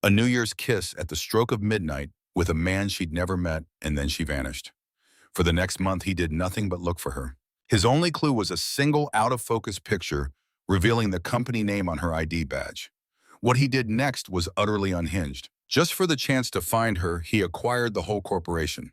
A New Year's kiss at the stroke of midnight with a man she'd never met, and then she vanished. For the next month, he did nothing but look for her. His only clue was a single out-of-focus picture revealing the company name on her ID badge. What he did next was utterly unhinged. Just for the chance to find her, he acquired the whole corporation.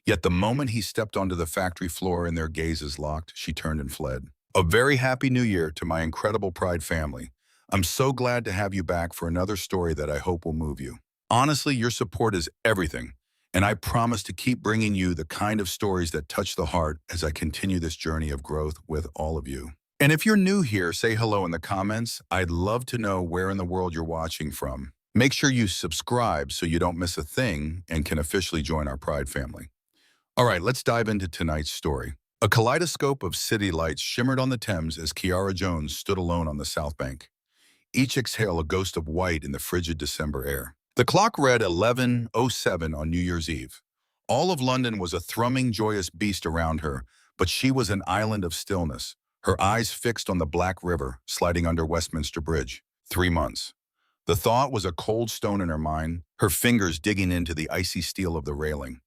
Yet the moment he stepped onto the factory floor and their gazes locked, she turned and fled. A very happy new year to my incredible Pride family. I'm so glad to have you back for another story that I hope will move you. Honestly, your support is everything, and I promise to keep bringing you the kind of stories that touch the heart as I continue this journey of growth with all of you. And if you're new here, say hello in the comments. I'd love to know where in the world you're watching from. Make sure you subscribe so you don't miss a thing and can officially join our Pride family. All right, let's dive into tonight's story. A kaleidoscope of city lights shimmered on the Thames as Kiara Jones stood alone on the South Bank. Each exhale a ghost of white in the frigid December air. The clock read 11:07 on New Year's Eve. All of London was a thrumming, joyous beast around her, but she was an island of stillness, her eyes fixed on the Black River sliding under Westminster Bridge. 3 months. The thought was a cold stone in her mind, her fingers digging into the icy steel of the railing.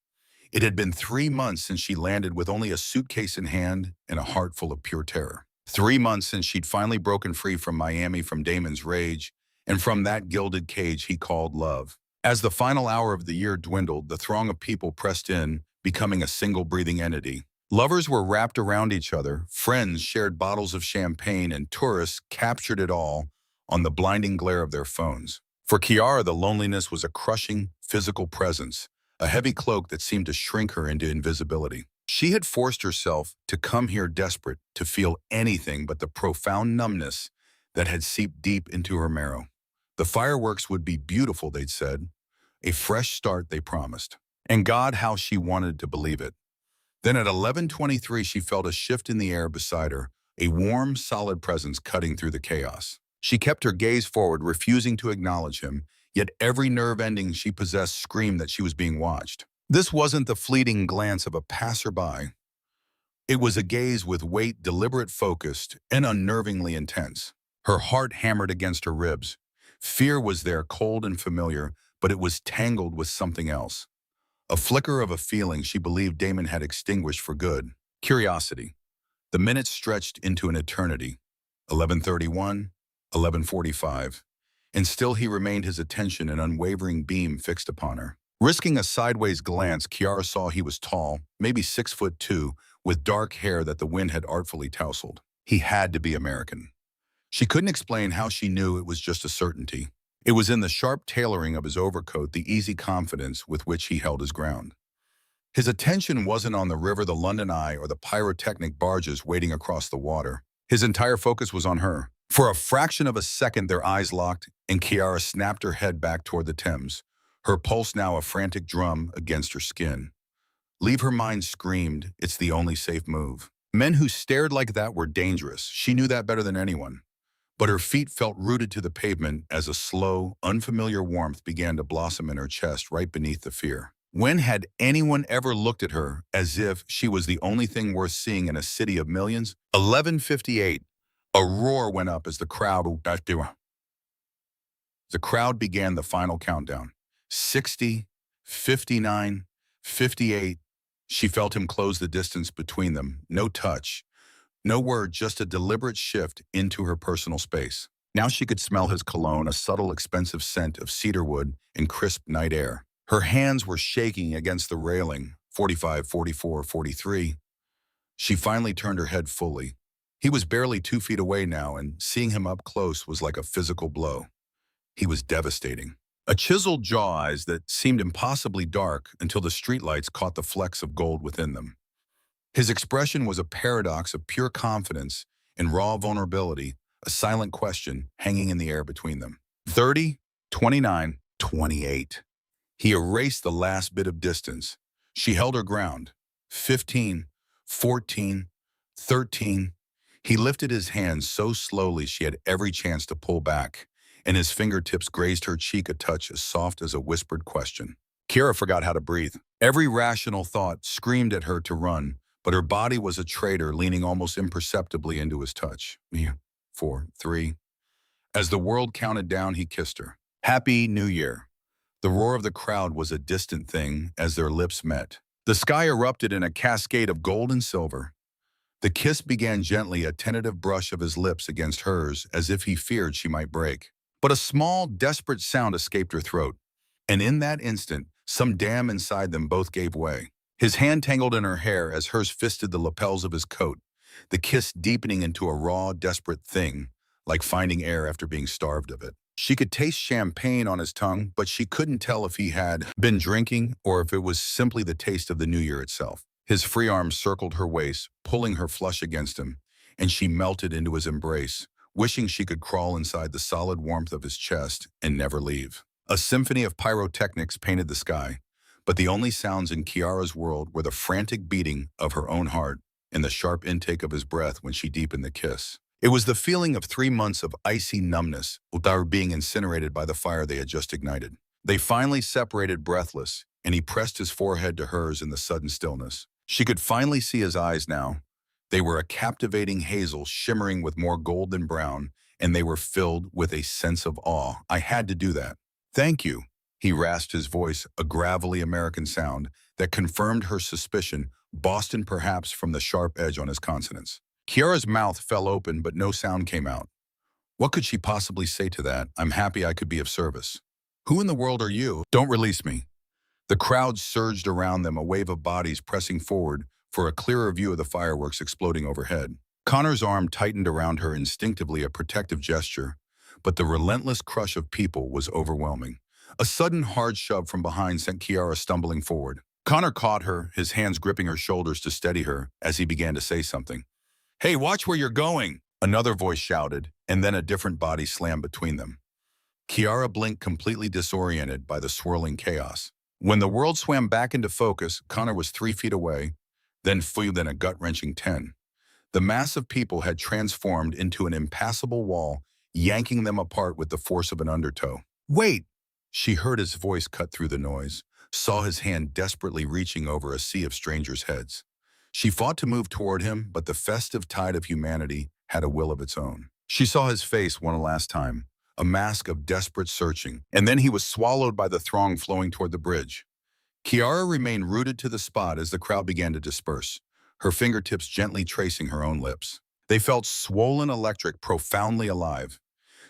It had been 3 months since she landed with only a suitcase in hand and a heart full of pure terror. 3 months since she'd finally broken free from Miami, from Damon's rage, and from that gilded cage he called love. As the final hour of the year dwindled, the throng of people pressed in, becoming a single breathing entity. Lovers were wrapped around each other, friends shared bottles of champagne, and tourists captured it all on the blinding glare of their phones. For Kiara, the loneliness was a crushing, physical presence, a heavy cloak that seemed to shrink her into invisibility. She had forced herself to come here desperate to feel anything but the profound numbness that had seeped deep into her marrow. The fireworks would be beautiful, they'd said. A fresh start, they promised. And God, how she wanted to believe it. Then at 11:23, she felt a shift in the air beside her, a warm, solid presence cutting through the chaos. She kept her gaze forward, refusing to acknowledge him, yet every nerve ending she possessed screamed that she was being watched. This wasn't the fleeting glance of a passerby. It was a gaze with weight, deliberate, focused, and unnervingly intense. Her heart hammered against her ribs. Fear was there, cold and familiar, but it was tangled with something else. A flicker of a feeling she believed Damon had extinguished for good. Curiosity. The minutes stretched into an eternity. 11:31, 11:45. And still he remained, his attention an unwavering beam fixed upon her. Risking a sideways glance, Kiara saw he was tall, maybe 6'2", with dark hair that the wind had artfully tousled. He had to be American. She couldn't explain how she knew, it was just a certainty. It was in the sharp tailoring of his overcoat, the easy confidence with which he held his ground. His attention wasn't on the river, the London Eye, or the pyrotechnic barges waiting across the water. His entire focus was on her. For a fraction of a second, their eyes locked, and Kiara snapped her head back toward the Thames, her pulse now a frantic drum against her skin. Leave, her mind screamed, it's the only safe move. Men who stared like that were dangerous. She knew that better than anyone. But her feet felt rooted to the pavement as a slow, unfamiliar warmth began to blossom in her chest right beneath the fear. When had anyone ever looked at her as if she was the only thing worth seeing in a city of millions? 11:58. A roar went up as the crowd began the final countdown. 60, 59, 58. She felt him close the distance between them. No touch, no word, just a deliberate shift into her personal space. Now she could smell his cologne, a subtle, expensive scent of cedarwood and crisp night air. Her hands were shaking against the railing. 45, 44, 43. She finally turned her head fully. He was barely 2 feet away now, and seeing him up close was like a physical blow. He was devastating. A chiseled jaw, eyes that seemed impossibly dark until the streetlights caught the flecks of gold within them. His expression was a paradox of pure confidence and raw vulnerability, a silent question hanging in the air between them. 30, 29, 28. He erased the last bit of distance. She held her ground. 15, 14, 13. He lifted his hands so slowly she had every chance to pull back, and his fingertips grazed her cheek, a touch as soft as a whispered question. Kiara forgot how to breathe. Every rational thought screamed at her to run, but her body was a traitor, leaning almost imperceptibly into his touch. 4, 3. As the world counted down, he kissed her. Happy New Year. The roar of the crowd was a distant thing as their lips met. The sky erupted in a cascade of gold and silver. The kiss began gently, a tentative brush of his lips against hers as if he feared she might break. But a small, desperate sound escaped her throat, and in that instant, some dam inside them both gave way. His hand tangled in her hair as hers fisted the lapels of his coat, the kiss deepening into a raw, desperate thing, like finding air after being starved of it. She could taste champagne on his tongue, but she couldn't tell if he had been drinking or if it was simply the taste of the new year itself. His free arms circled her waist, pulling her flush against him, and she melted into his embrace, wishing she could crawl inside the solid warmth of his chest and never leave. A symphony of pyrotechnics painted the sky, but the only sounds in Kiara's world were the frantic beating of her own heart and the sharp intake of his breath when she deepened the kiss. It was the feeling of 3 months of icy numbness without being incinerated by the fire they had just ignited. They finally separated breathless, and he pressed his forehead to hers in the sudden stillness. She could finally see his eyes now. They were a captivating hazel shimmering with more gold than brown, and they were filled with a sense of awe. I had to do that. Thank you, he rasped, his voice a gravelly American sound that confirmed her suspicion, Boston perhaps from the sharp edge on his consonants. Kiara's mouth fell open, but no sound came out. What could she possibly say to that? I'm happy I could be of service. Who in the world are you? Don't release me. The crowd surged around them, a wave of bodies pressing forward for a clearer view of the fireworks exploding overhead. Connor's arm tightened around her, instinctively a protective gesture, but the relentless crush of people was overwhelming. A sudden hard shove from behind sent Kiara stumbling forward. Connor caught her, his hands gripping her shoulders to steady her as he began to say something. Hey, watch where you're going, another voice shouted, and then a different body slammed between them. Kiara blinked, completely disoriented by the swirling chaos. When the world swam back into focus, Connor was 3 feet away, then flew than a gut-wrenching 10. The mass of people had transformed into an impassable wall, yanking them apart with the force of an undertow. Wait! She heard his voice cut through the noise, saw his hand desperately reaching over a sea of strangers' heads. She fought to move toward him, but the festive tide of humanity had a will of its own. She saw his face one last time, a mask of desperate searching, and then he was swallowed by the throng flowing toward the bridge. Kiara remained rooted to the spot as the crowd began to disperse, her fingertips gently tracing her own lips. They felt swollen, electric, profoundly alive.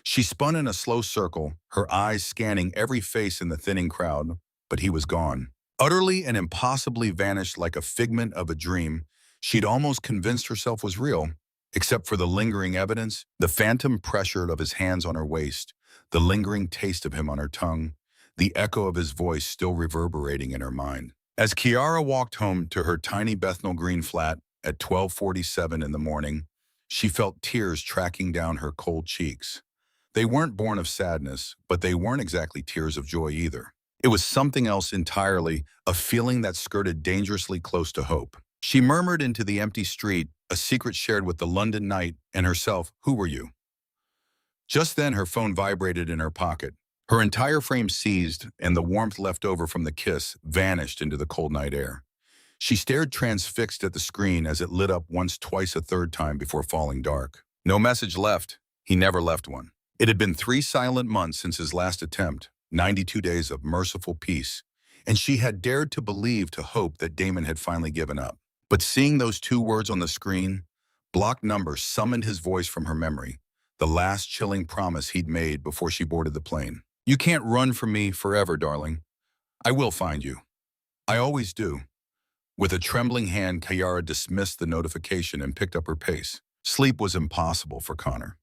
She spun in a slow circle, her eyes scanning every face in the thinning crowd, but he was gone. Utterly and impossibly vanished like a figment of a dream she'd almost convinced herself was real, except for the lingering evidence, the phantom pressure of his hands on her waist, the lingering taste of him on her tongue, the echo of his voice still reverberating in her mind. As Kiara walked home to her tiny Bethnal Green flat at 12:47 in the morning, she felt tears tracking down her cold cheeks. They weren't born of sadness, but they weren't exactly tears of joy either. It was something else entirely, a feeling that skirted dangerously close to hope. She murmured into the empty street, a secret shared with the London night and herself, "Who were you?" Just then her phone vibrated in her pocket. Her entire frame seized, and the warmth left over from the kiss vanished into the cold night air. She stared transfixed at the screen as it lit up once, twice, a third time before falling dark. No message left. He never left one. It had been 3 silent months since his last attempt, 92 days of merciful peace, and she had dared to believe, to hope that Damon had finally given up. But seeing those 2 words on the screen, blocked number summoned his voice from her memory, the last chilling promise he'd made before she boarded the plane. You can't run from me forever, darling. I will find you. I always do. With a trembling hand, Kiara dismissed the notification and picked up her pace. Sleep was impossible for Connor.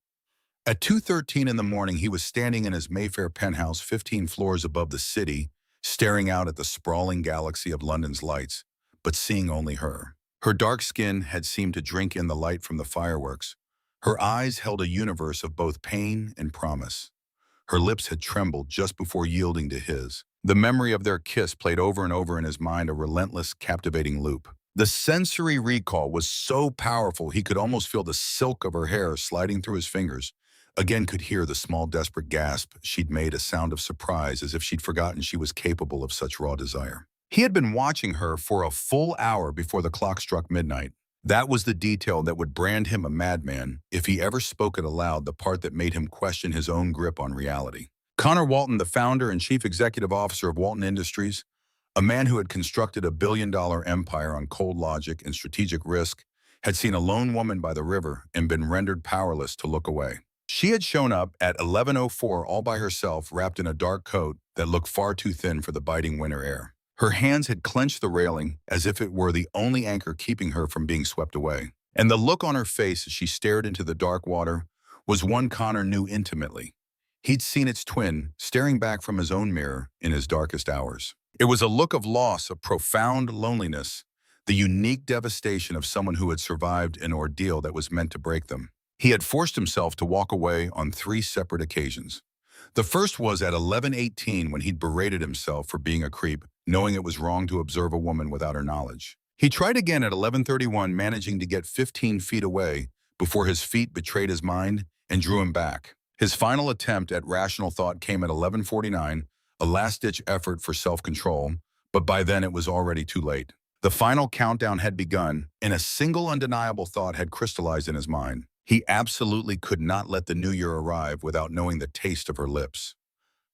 At 2:13 in the morning, he was standing in his Mayfair penthouse 15 floors above the city, staring out at the sprawling galaxy of London's lights, but seeing only her. Her dark skin had seemed to drink in the light from the fireworks. Her eyes held a universe of both pain and promise. Her lips had trembled just before yielding to his. The memory of their kiss played over and over in his mind, a relentless, captivating loop. The sensory recall was so powerful he could almost feel the silk of her hair sliding through his fingers. Again could hear the small, desperate gasp she'd made, a sound of surprise, as if she'd forgotten she was capable of such raw desire. He had been watching her for a full hour before the clock struck midnight. That was the detail that would brand him a madman if he ever spoke it aloud, the part that made him question his own grip on reality. Connor Walton, the founder and chief executive officer of Walton Industries, a man who had constructed a billion-dollar empire on cold logic and strategic risk, had seen a lone woman by the river and been rendered powerless to look away. She had shown up at 11:04 all by herself, wrapped in a dark coat that looked far too thin for the biting winter air. Her hands had clenched the railing as if it were the only anchor keeping her from being swept away. And the look on her face as she stared into the dark water was one Connor knew intimately. He'd seen its twin staring back from his own mirror in his darkest hours. It was a look of loss, of profound loneliness, the unique devastation of someone who had survived an ordeal that was meant to break them. He had forced himself to walk away on 3 separate occasions. The first was at 11:18 when he'd berated himself for being a creep, knowing it was wrong to observe a woman without her knowledge. He tried again at 11:31, managing to get 15 feet away before his feet betrayed his mind and drew him back. His final attempt at rational thought came at 11:49, a last-ditch effort for self-control, but by then it was already too late. The final countdown had begun, and a single undeniable thought had crystallized in his mind. He absolutely could not let the new year arrive without knowing the taste of her lips.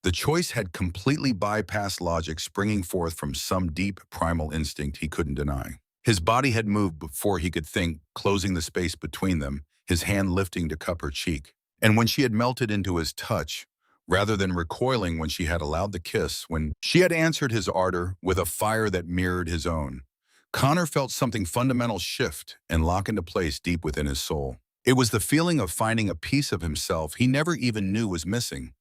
The choice had completely bypassed logic, springing forth from some deep primal instinct he couldn't deny. His body had moved before he could think, closing the space between them, his hand lifting to cup her cheek. And when she had melted into his touch, rather than recoiling when she had allowed the kiss, when she had answered his ardor with a fire that mirrored his own, Connor felt something fundamental shift and lock into place deep within his soul. It was the feeling of finding a piece of himself he never even knew was missing.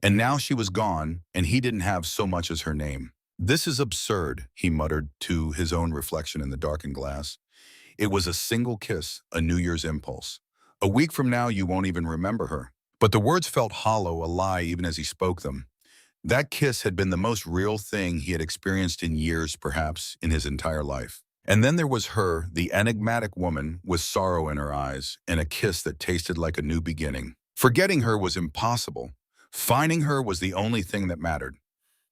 And now she was gone, and he didn't have so much as her name. "This is absurd," he muttered to his own reflection in the darkened glass. "It was a single kiss, a New Year's impulse. A week from now, you won't even remember her." But the words felt hollow, a lie even as he spoke them. That kiss had been the most real thing he had experienced in years, perhaps in his entire life. And then there was her, the enigmatic woman with sorrow in her eyes, and a kiss that tasted like a new beginning. Forgetting her was impossible. Finding her was the only thing that mattered.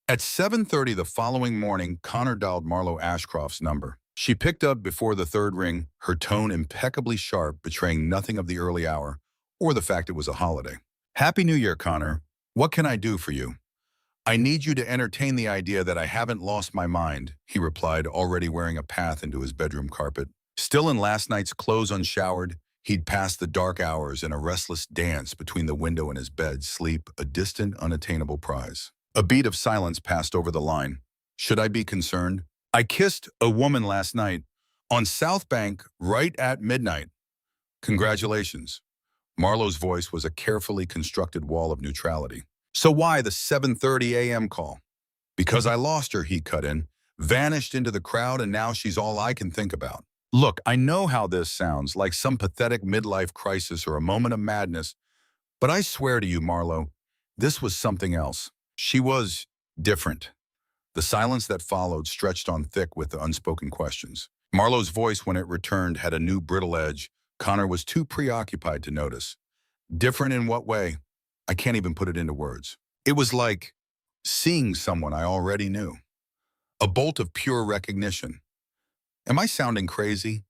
At 7:30 the following morning, Connor dialed Marlo Ashcroft's number. She picked up before the third ring, her tone impeccably sharp, betraying nothing of the early hour or the fact it was a holiday. "Happy New Year, Connor. What can I do for you?" "I need you to entertain the idea that I haven't lost my mind," he replied, already wearing a path into his bedroom carpet. Still in last night's clothes, unshowered, he'd passed the dark hours in a restless dance between the window and his bed, sleep, a distant, unattainable prize. A beat of silence passed over the line. "Should I be concerned? I kissed a woman last night on South Bank right at midnight." "Congratulations." Marlo's voice was a carefully constructed wall of neutrality. "So why the 7:30 a.m. call?" "Because I lost her," he cut in, "vanished into the crowd, and now she's all I can think about." "Look, I know how this sounds, like some pathetic midlife crisis or a moment of madness, but I swear to you, Marlo, this was something else. She was different." The silence that followed stretched on thick with the unspoken questions. Marlo's voice, when it returned, had a new brittle edge Connor was too preoccupied to notice. "Different in what way? I can't even put it into words. It was like seeing someone I already knew. A bolt of pure recognition." "Am I sounding crazy?"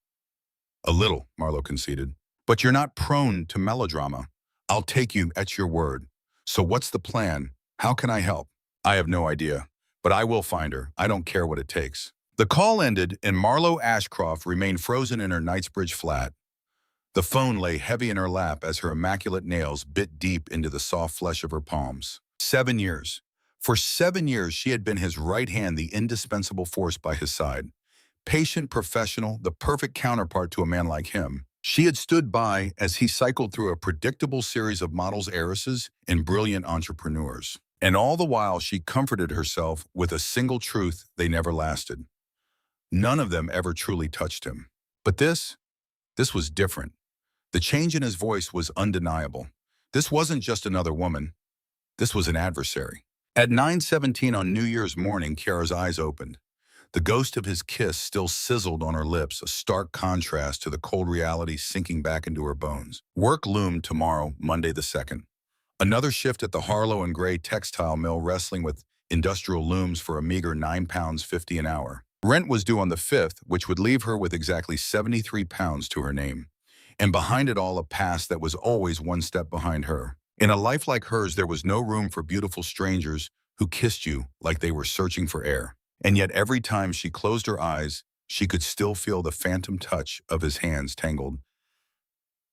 "A little," Marlo conceded. "But you're not prone to melodrama. I'll take you at your word. So what's the plan? How can I help?" "I have no idea, but I will find her. I don't care what it takes." The call ended, and Marlo Ashcroft remained frozen in her Knightsbridge flat. The phone lay heavy in her lap as her immaculate nails bit deep into the soft flesh of her palms. 7 years. For 7 years, she had been his right hand, the indispensable force by his side. Patient, professional, the perfect counterpart to a man like him. She had stood by as he cycled through a predictable series of models, heiresses, and brilliant entrepreneurs. And all the while, she comforted herself with a single truth: they never lasted. None of them ever truly touched him. But this was different. The change in his voice was undeniable. This wasn't just another woman. This was an adversary. At 9:17 on New Year's morning, Kiara's eyes opened. The ghost of his kiss still sizzled on her lips, a stark contrast to the cold reality sinking back into her bones. Work loomed tomorrow, Monday the 2nd. Another shift at the Harlow and Gray textile mill, wrestling with industrial looms for a meager £9.50 an hour. Rent was due on the 5th, which would leave her with exactly £73 to her name. And behind it all, a past that was always one step behind her. In a life like hers, there was no room for beautiful strangers who kissed you like they were searching for air. And yet every time she closed her eyes, she could still feel the phantom touch of his hands tangled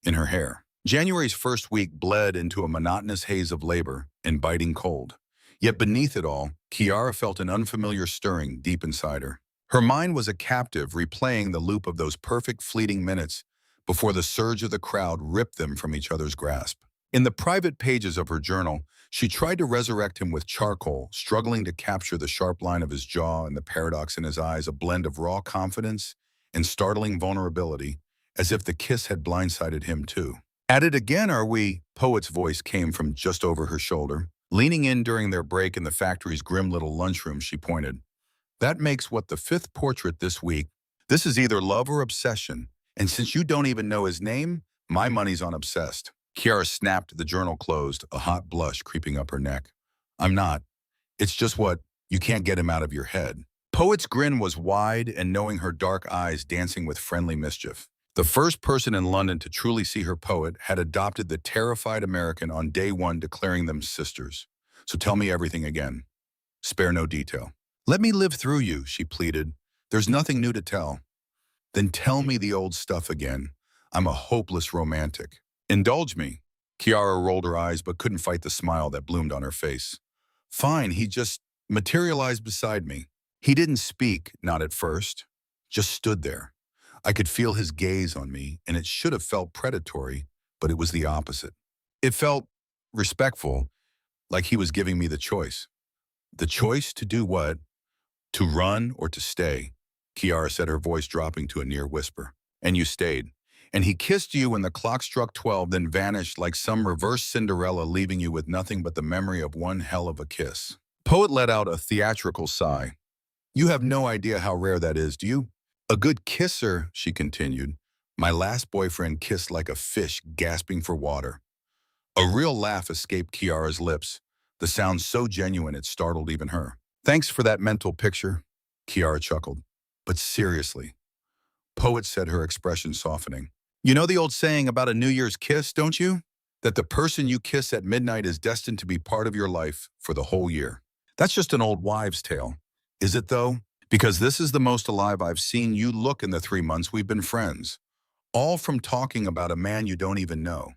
in her hair. January's first week bled into a monotonous haze of labor and biting cold. Yet beneath it all, Kiara felt an unfamiliar stirring deep inside her. Her mind was a captive, replaying the loop of those perfect fleeting minutes before the surge of the crowd ripped them from each other's grasp. In the private pages of her journal, she tried to resurrect him with charcoal, struggling to capture the sharp line of his jaw and the paradox in his eyes, a blend of raw confidence and startling vulnerability, as if the kiss had blindsided him too. "At it again, are we?" Poet's voice came from just over her shoulder. Leaning in during their break in the factory's grim little lunchroom, she pointed. "That makes what the fifth portrait this week. This is either love or obsession, and since you don't even know his name, my money's on obsessed." Kiara snapped, the journal closed, a hot blush creeping up her neck. "I'm not. It's just what you can't get him out of your head." Poet's grin was wide and knowing, her dark eyes dancing with friendly mischief. The first person in London to truly see her poet had adopted the terrified American on day one, declaring them sisters. "So tell me everything again. Spare no detail." "Let me live through you," she pleaded. "There's nothing new to tell." "Then tell me the old stuff again. I'm a hopeless romantic." "Indulge me." Kiara rolled her eyes but couldn't fight the smile that bloomed on her face. "Fine, he just materialized beside me." He didn't speak, not at first. Just stood there. I could feel his gaze on me, and it should have felt predatory, but it was the opposite. It felt respectful, like he was giving me the choice. The choice to do what? To run or to stay? Kiara said, her voice dropping to a near whisper. "And you stayed. And he kissed you when the clock struck 12, then vanished like some reverse Cinderella, leaving you with nothing but the memory of one hell of a kiss." Poet let out a theatrical sigh. "You have no idea how rare that is, do you?" "A good kisser," she continued. "My last boyfriend kissed like a fish gasping for water." A real laugh escaped Kiara's lips, the sound so genuine it startled even her. "Thanks for that mental picture," Kiara chuckled. "But seriously," Poet said, her expression softening. "You know the old saying about a New Year's kiss, don't you? That the person you kiss at midnight is destined to be part of your life for the whole year. That's just an old wives' tale. Is it though? Because this is the most alive I've seen you look in the 3 months we've been friends. All from talking about a man you don't even know.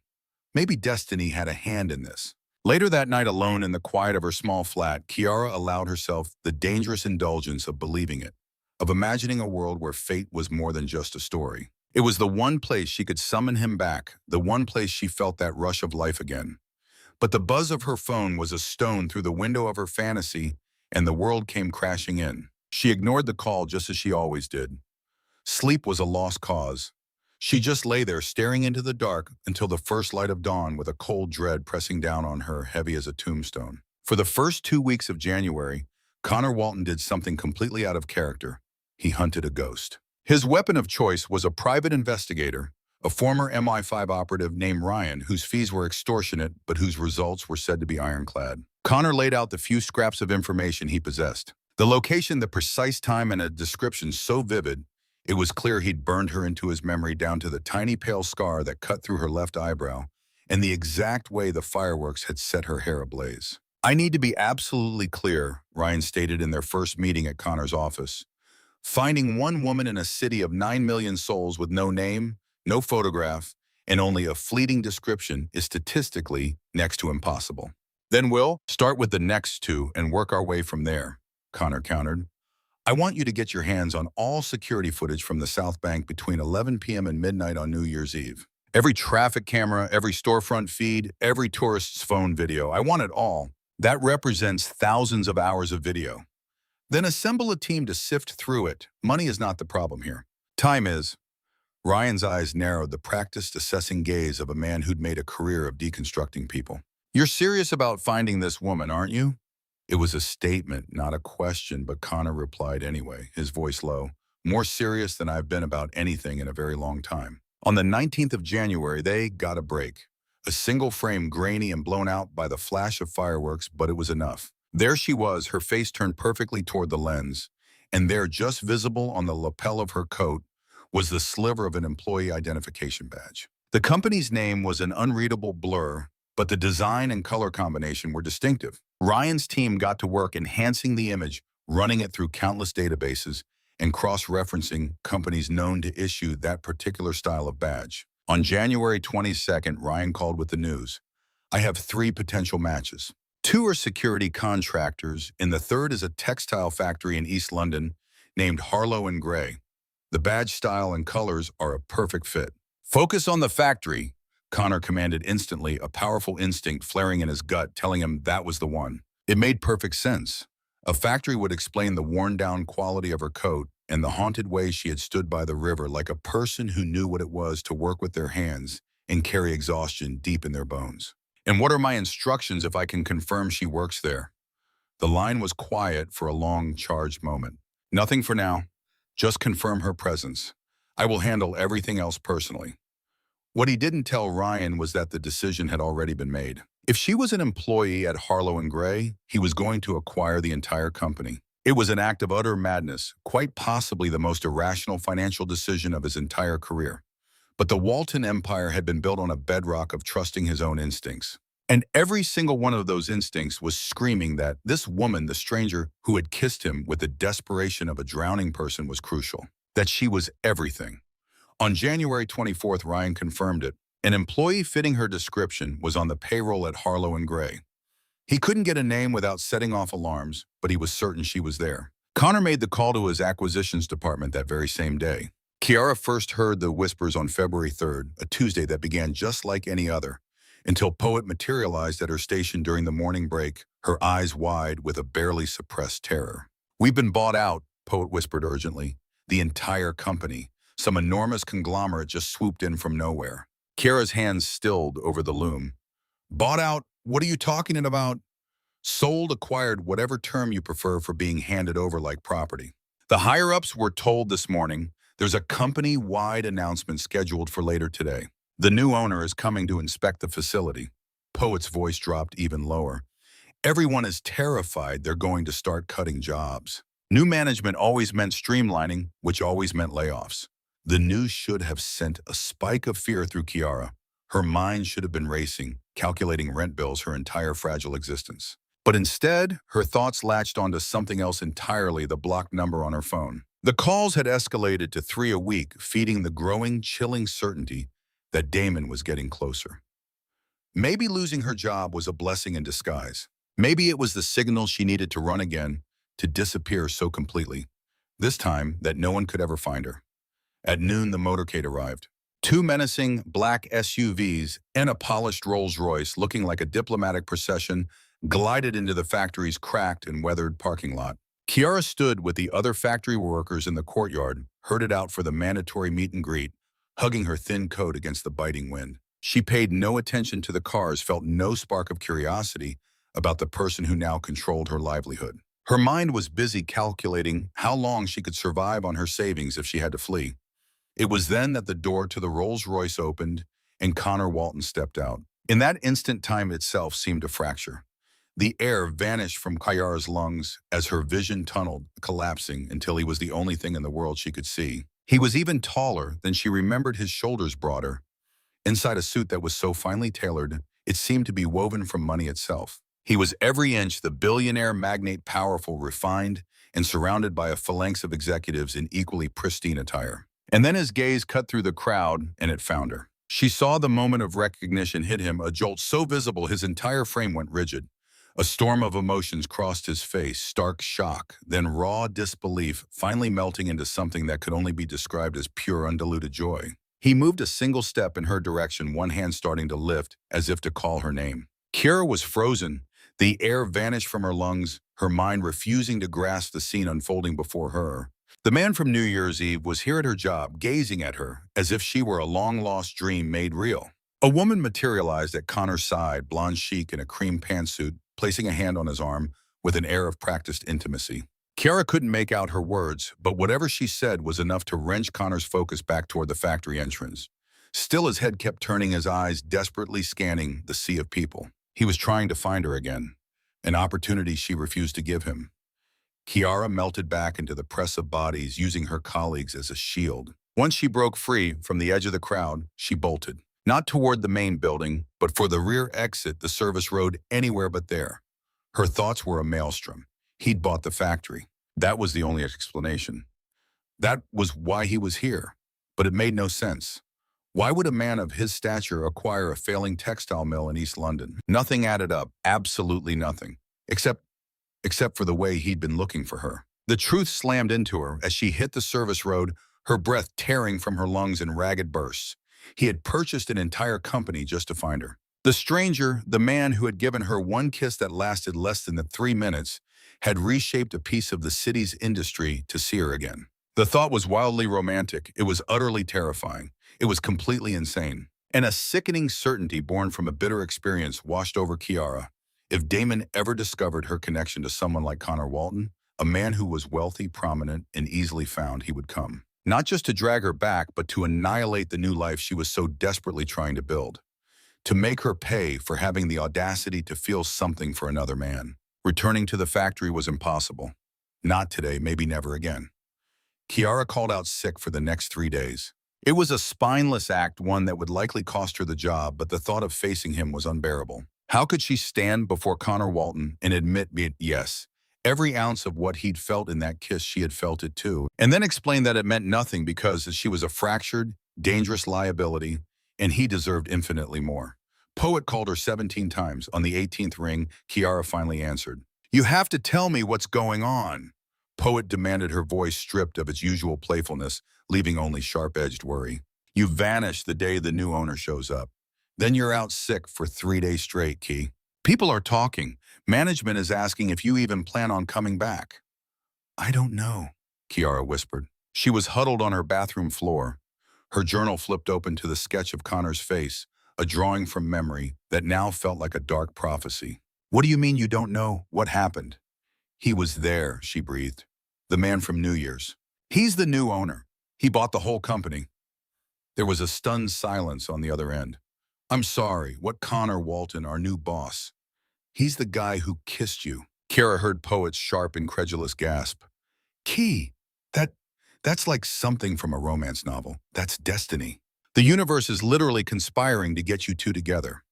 Maybe destiny had a hand in this." Later that night, alone in the quiet of her small flat, Kiara allowed herself the dangerous indulgence of believing it, of imagining a world where fate was more than just a story. It was the one place she could summon him back, the one place she felt that rush of life again. But the buzz of her phone was a stone through the window of her fantasy, and the world came crashing in. She ignored the call just as she always did. Sleep was a lost cause. She just lay there staring into the dark until the first light of dawn, with a cold dread pressing down on her, heavy as a tombstone. For the first 2 weeks of January, Connor Walton did something completely out of character. He hunted a ghost. His weapon of choice was a private investigator, a former MI5 operative named Ryan, whose fees were extortionate but whose results were said to be ironclad. Connor laid out the few scraps of information he possessed. The location, the precise time, and a description so vivid, it was clear he'd burned her into his memory, down to the tiny pale scar that cut through her left eyebrow, and the exact way the fireworks had set her hair ablaze. "I need to be absolutely clear," Ryan stated in their first meeting at Connor's office. "Finding one woman in a city of 9 million souls with no name, no photograph, and only a fleeting description is statistically next to impossible." "Then we'll start with the next 2 and work our way from there," Connor countered. "I want you to get your hands on all security footage from the South Bank between 11 p.m. and midnight on New Year's Eve. Every traffic camera, every storefront feed, every tourist's phone video. I want it all. That represents thousands of hours of video. Then assemble a team to sift through it. Money is not the problem here. Time is." Ryan's eyes narrowed, the practiced, assessing gaze of a man who'd made a career of deconstructing people. "You're serious about finding this woman, aren't you?" It was a statement, not a question, but Connor replied anyway, his voice low. "More serious than I've been about anything in a very long time." On the 19th of January, they got a break. A single frame, grainy and blown out by the flash of fireworks, but it was enough. There she was, her face turned perfectly toward the lens, and there, just visible on the lapel of her coat, was the sliver of an employee identification badge. The company's name was an unreadable blur, but the design and color combination were distinctive. Ryan's team got to work enhancing the image, running it through countless databases, and cross-referencing companies known to issue that particular style of badge. On January 22nd, Ryan called with the news. I have 3 potential matches. 2 are security contractors, and the third is a textile factory in East London named Harlow and Gray. The badge style and colors are a perfect fit. Focus on the factory, Connor commanded instantly, a powerful instinct flaring in his gut telling him that was the one. It made perfect sense. A factory would explain the worn-down quality of her coat and the haunted way she had stood by the river like a person who knew what it was to work with their hands and carry exhaustion deep in their bones. And what are my instructions if I can confirm she works there? The line was quiet for a long, charged moment. Nothing for now. Just confirm her presence. I will handle everything else personally. What he didn't tell Ryan was that the decision had already been made. If she was an employee at Harlow and Gray, he was going to acquire the entire company. It was an act of utter madness, quite possibly the most irrational financial decision of his entire career. But the Walton empire had been built on a bedrock of trusting his own instincts. And every single one of those instincts was screaming that this woman, the stranger who had kissed him with the desperation of a drowning person, was crucial. That she was everything. On January 24th, Ryan confirmed it. An employee fitting her description was on the payroll at Harlow and Gray. He couldn't get a name without setting off alarms, but he was certain she was there. Connor made the call to his acquisitions department that very same day. Kiara first heard the whispers on February 3rd, a Tuesday that began just like any other, until Poet materialized at her station during the morning break, her eyes wide with a barely suppressed terror. We've been bought out, Poet whispered urgently. The entire company. Some enormous conglomerate just swooped in from nowhere. Kiara's hands stilled over the loom. Bought out? What are you talking about? Sold, acquired, whatever term you prefer for being handed over like property. The higher-ups were told this morning there's a company-wide announcement scheduled for later today. The new owner is coming to inspect the facility. Poet's voice dropped even lower. Everyone is terrified they're going to start cutting jobs. New management always meant streamlining, which always meant layoffs. The news should have sent a spike of fear through Kiara. Her mind should have been racing, calculating rent bills her entire fragile existence. But instead, her thoughts latched onto something else entirely, the blocked number on her phone. The calls had escalated to 3 a week, feeding the growing, chilling certainty that Damon was getting closer. Maybe losing her job was a blessing in disguise. Maybe it was the signal she needed to run again, to disappear so completely. This time, that no one could ever find her. At noon, the motorcade arrived. 2 menacing black SUVs and a polished Rolls-Royce looking like a diplomatic procession glided into the factory's cracked and weathered parking lot. Kiara stood with the other factory workers in the courtyard, herded out for the mandatory meet and greet, hugging her thin coat against the biting wind. She paid no attention to the cars, felt no spark of curiosity about the person who now controlled her livelihood. Her mind was busy calculating how long she could survive on her savings if she had to flee. It was then that the door to the Rolls-Royce opened and Connor Walton stepped out. In that instant, time itself seemed to fracture. The air vanished from Kiara's lungs as her vision tunneled, collapsing until he was the only thing in the world she could see. He was even taller than she remembered, his shoulders broader. Inside a suit that was so finely tailored, it seemed to be woven from money itself. He was every inch the billionaire magnate, powerful, refined, and surrounded by a phalanx of executives in equally pristine attire. And then his gaze cut through the crowd, and it found her. She saw the moment of recognition hit him, a jolt so visible his entire frame went rigid. A storm of emotions crossed his face, stark shock, then raw disbelief, finally melting into something that could only be described as pure, undiluted joy. He moved a single step in her direction, one hand starting to lift, as if to call her name. Kiara was frozen. The air vanished from her lungs, her mind refusing to grasp the scene unfolding before her. The man from New Year's Eve was here at her job, gazing at her as if she were a long-lost dream made real. A woman materialized at Connor's side, blonde chic in a cream pantsuit, placing a hand on his arm with an air of practiced intimacy. Kiara couldn't make out her words, but whatever she said was enough to wrench Connor's focus back toward the factory entrance. Still, his head kept turning, his eyes desperately scanning the sea of people. He was trying to find her again, an opportunity she refused to give him. Kiara melted back into the press of bodies, using her colleagues as a shield. Once she broke free from the edge of the crowd, she bolted. Not toward the main building, but for the rear exit, the service road anywhere but there. Her thoughts were a maelstrom. He'd bought the factory. That was the only explanation. That was why he was here. But it made no sense. Why would a man of his stature acquire a failing textile mill in East London? Nothing added up, absolutely nothing, except for the way he'd been looking for her. The truth slammed into her as she hit the service road, her breath tearing from her lungs in ragged bursts. He had purchased an entire company just to find her. The stranger, the man who had given her one kiss that lasted less than the 3 minutes, had reshaped a piece of the city's industry to see her again. The thought was wildly romantic. It was utterly terrifying. It was completely insane. And a sickening certainty born from a bitter experience washed over Kiara. If Damon ever discovered her connection to someone like Connor Walton, a man who was wealthy, prominent, and easily found, he would come. Not just to drag her back, but to annihilate the new life she was so desperately trying to build. To make her pay for having the audacity to feel something for another man. Returning to the factory was impossible. Not today, maybe never again. Kiara called out sick for the next 3 days. It was a spineless act, one that would likely cost her the job, but the thought of facing him was unbearable. How could she stand before Connor Walton and admit yes, every ounce of what he'd felt in that kiss, she had felt it too, and then explain that it meant nothing because she was a fractured, dangerous liability, and he deserved infinitely more. Poet called her 17 times. On the 18th ring, Kiara finally answered. "You have to tell me what's going on." Poet demanded, her voice stripped of its usual playfulness, leaving only sharp-edged worry. "You vanish the day the new owner shows up. Then you're out sick for 3 days straight, Key. People are talking. Management is asking if you even plan on coming back." "I don't know," Kiara whispered. She was huddled on her bathroom floor. Her journal flipped open to the sketch of Connor's face, a drawing from memory that now felt like a dark prophecy. "What do you mean you don't know what happened?" "He was there," she breathed. "The man from New Year's. He's the new owner. He bought the whole company." There was a stunned silence on the other end. "I'm sorry, what Connor Walton, our new boss? He's the guy who kissed you." Kiara heard Poet's sharp, incredulous gasp. "Key, that's like something from a romance novel. That's destiny. The universe is literally conspiring to get you two together.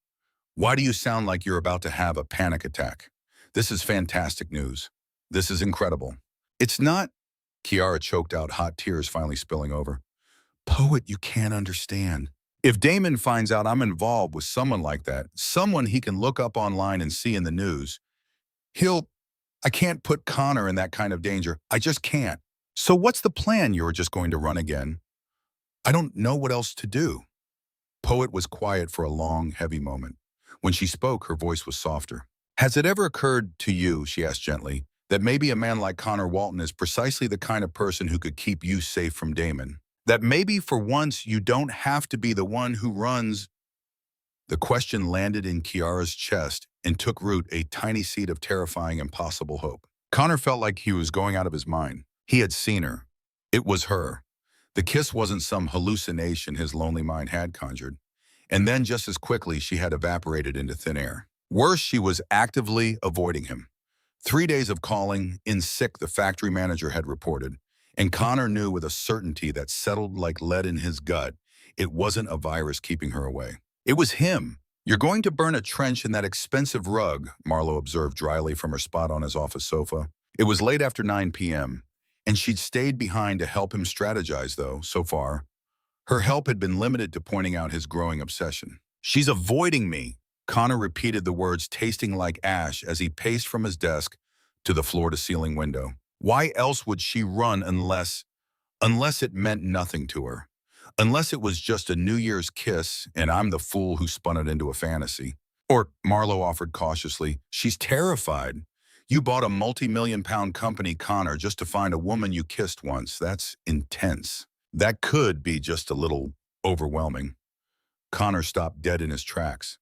Why do you sound like you're about to have a panic attack? This is fantastic news. This is incredible." "It's not," Kiara choked out, hot tears finally spilling over. "Poet, you can't understand. If Damon finds out I'm involved with someone like that, someone he can look up online and see in the news, I can't put Connor in that kind of danger. I just can't." "So what's the plan? You're just going to run again?" "I don't know what else to do." Poet was quiet for a long, heavy moment. When she spoke, her voice was softer. "Has it ever occurred to you," she asked gently, "that maybe a man like Connor Walton is precisely the kind of person who could keep you safe from Damon? That maybe for once you don't have to be the one who runs?" The question landed in Kiara's chest and took root, a tiny seed of terrifying, impossible hope. Connor felt like he was going out of his mind. He had seen her. It was her. The kiss wasn't some hallucination his lonely mind had conjured. And then just as quickly, she had evaporated into thin air. Worse, she was actively avoiding him. 3 days of calling in sick, the factory manager had reported, and Connor knew with a certainty that settled like lead in his gut, it wasn't a virus keeping her away. It was him. "You're going to burn a trench in that expensive rug," Marlo observed dryly from her spot on his office sofa. It was late after 9 p.m., and she'd stayed behind to help him strategize, though, so far. Her help had been limited to pointing out his growing obsession. "She's avoiding me," Connor repeated the words, tasting like ash as he paced from his desk to the floor-to-ceiling window. Why else would she run unless it meant nothing to her? Unless it was just a New Year's kiss and I'm the fool who spun it into a fantasy. Or, Marlo offered cautiously, "She's terrified. You bought a multi-million-pound company, Connor, just to find a woman you kissed once. That's intense. That could be just a little overwhelming." Connor stopped dead in his tracks.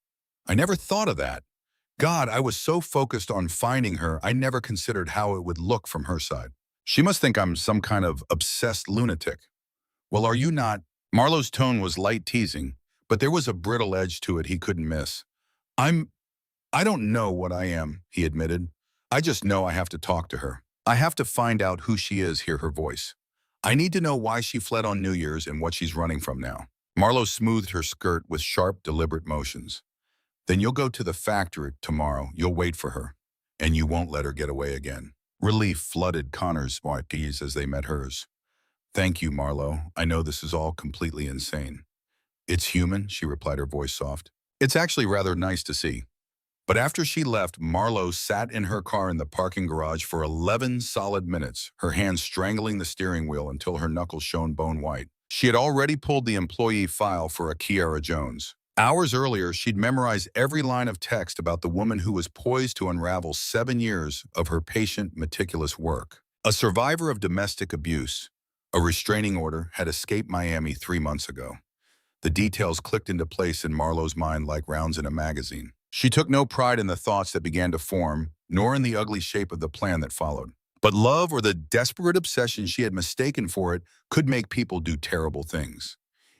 "I never thought of that. God, I was so focused on finding her, I never considered how it would look from her side. She must think I'm some kind of obsessed lunatic." "Well, are you not?" Marlo's tone was light teasing, but there was a brittle edge to it he couldn't miss. I don't know what I am," he admitted. "I just know I have to talk to her. I have to find out who she is, hear her voice. I need to know why she fled on New Year's and what she's running from now." Marlo smoothed her skirt with sharp, deliberate motions. Then you'll go to the factory tomorrow. You'll wait for her. And you won't let her get away again. Relief flooded Connor's eyes as they met hers. Thank you, Marlo. I know this is all completely insane. It's human, she replied, her voice soft. It's actually rather nice to see. But after she left, Marlo sat in her car in the parking garage for 11 solid minutes, her hands strangling the steering wheel until her knuckles shone bone white. She had already pulled the employee file for a Kiara Jones. Hours earlier, she'd memorized every line of text about the woman who was poised to unravel 7 years of her patient, meticulous work. A survivor of domestic abuse, a restraining order, had escaped Miami 3 months ago. The details clicked into place in Marlo's mind like rounds in a magazine. She took no pride in the thoughts that began to form, nor in the ugly shape of the plan that followed. But love, or the desperate obsession she had mistaken for it, could make people do terrible things.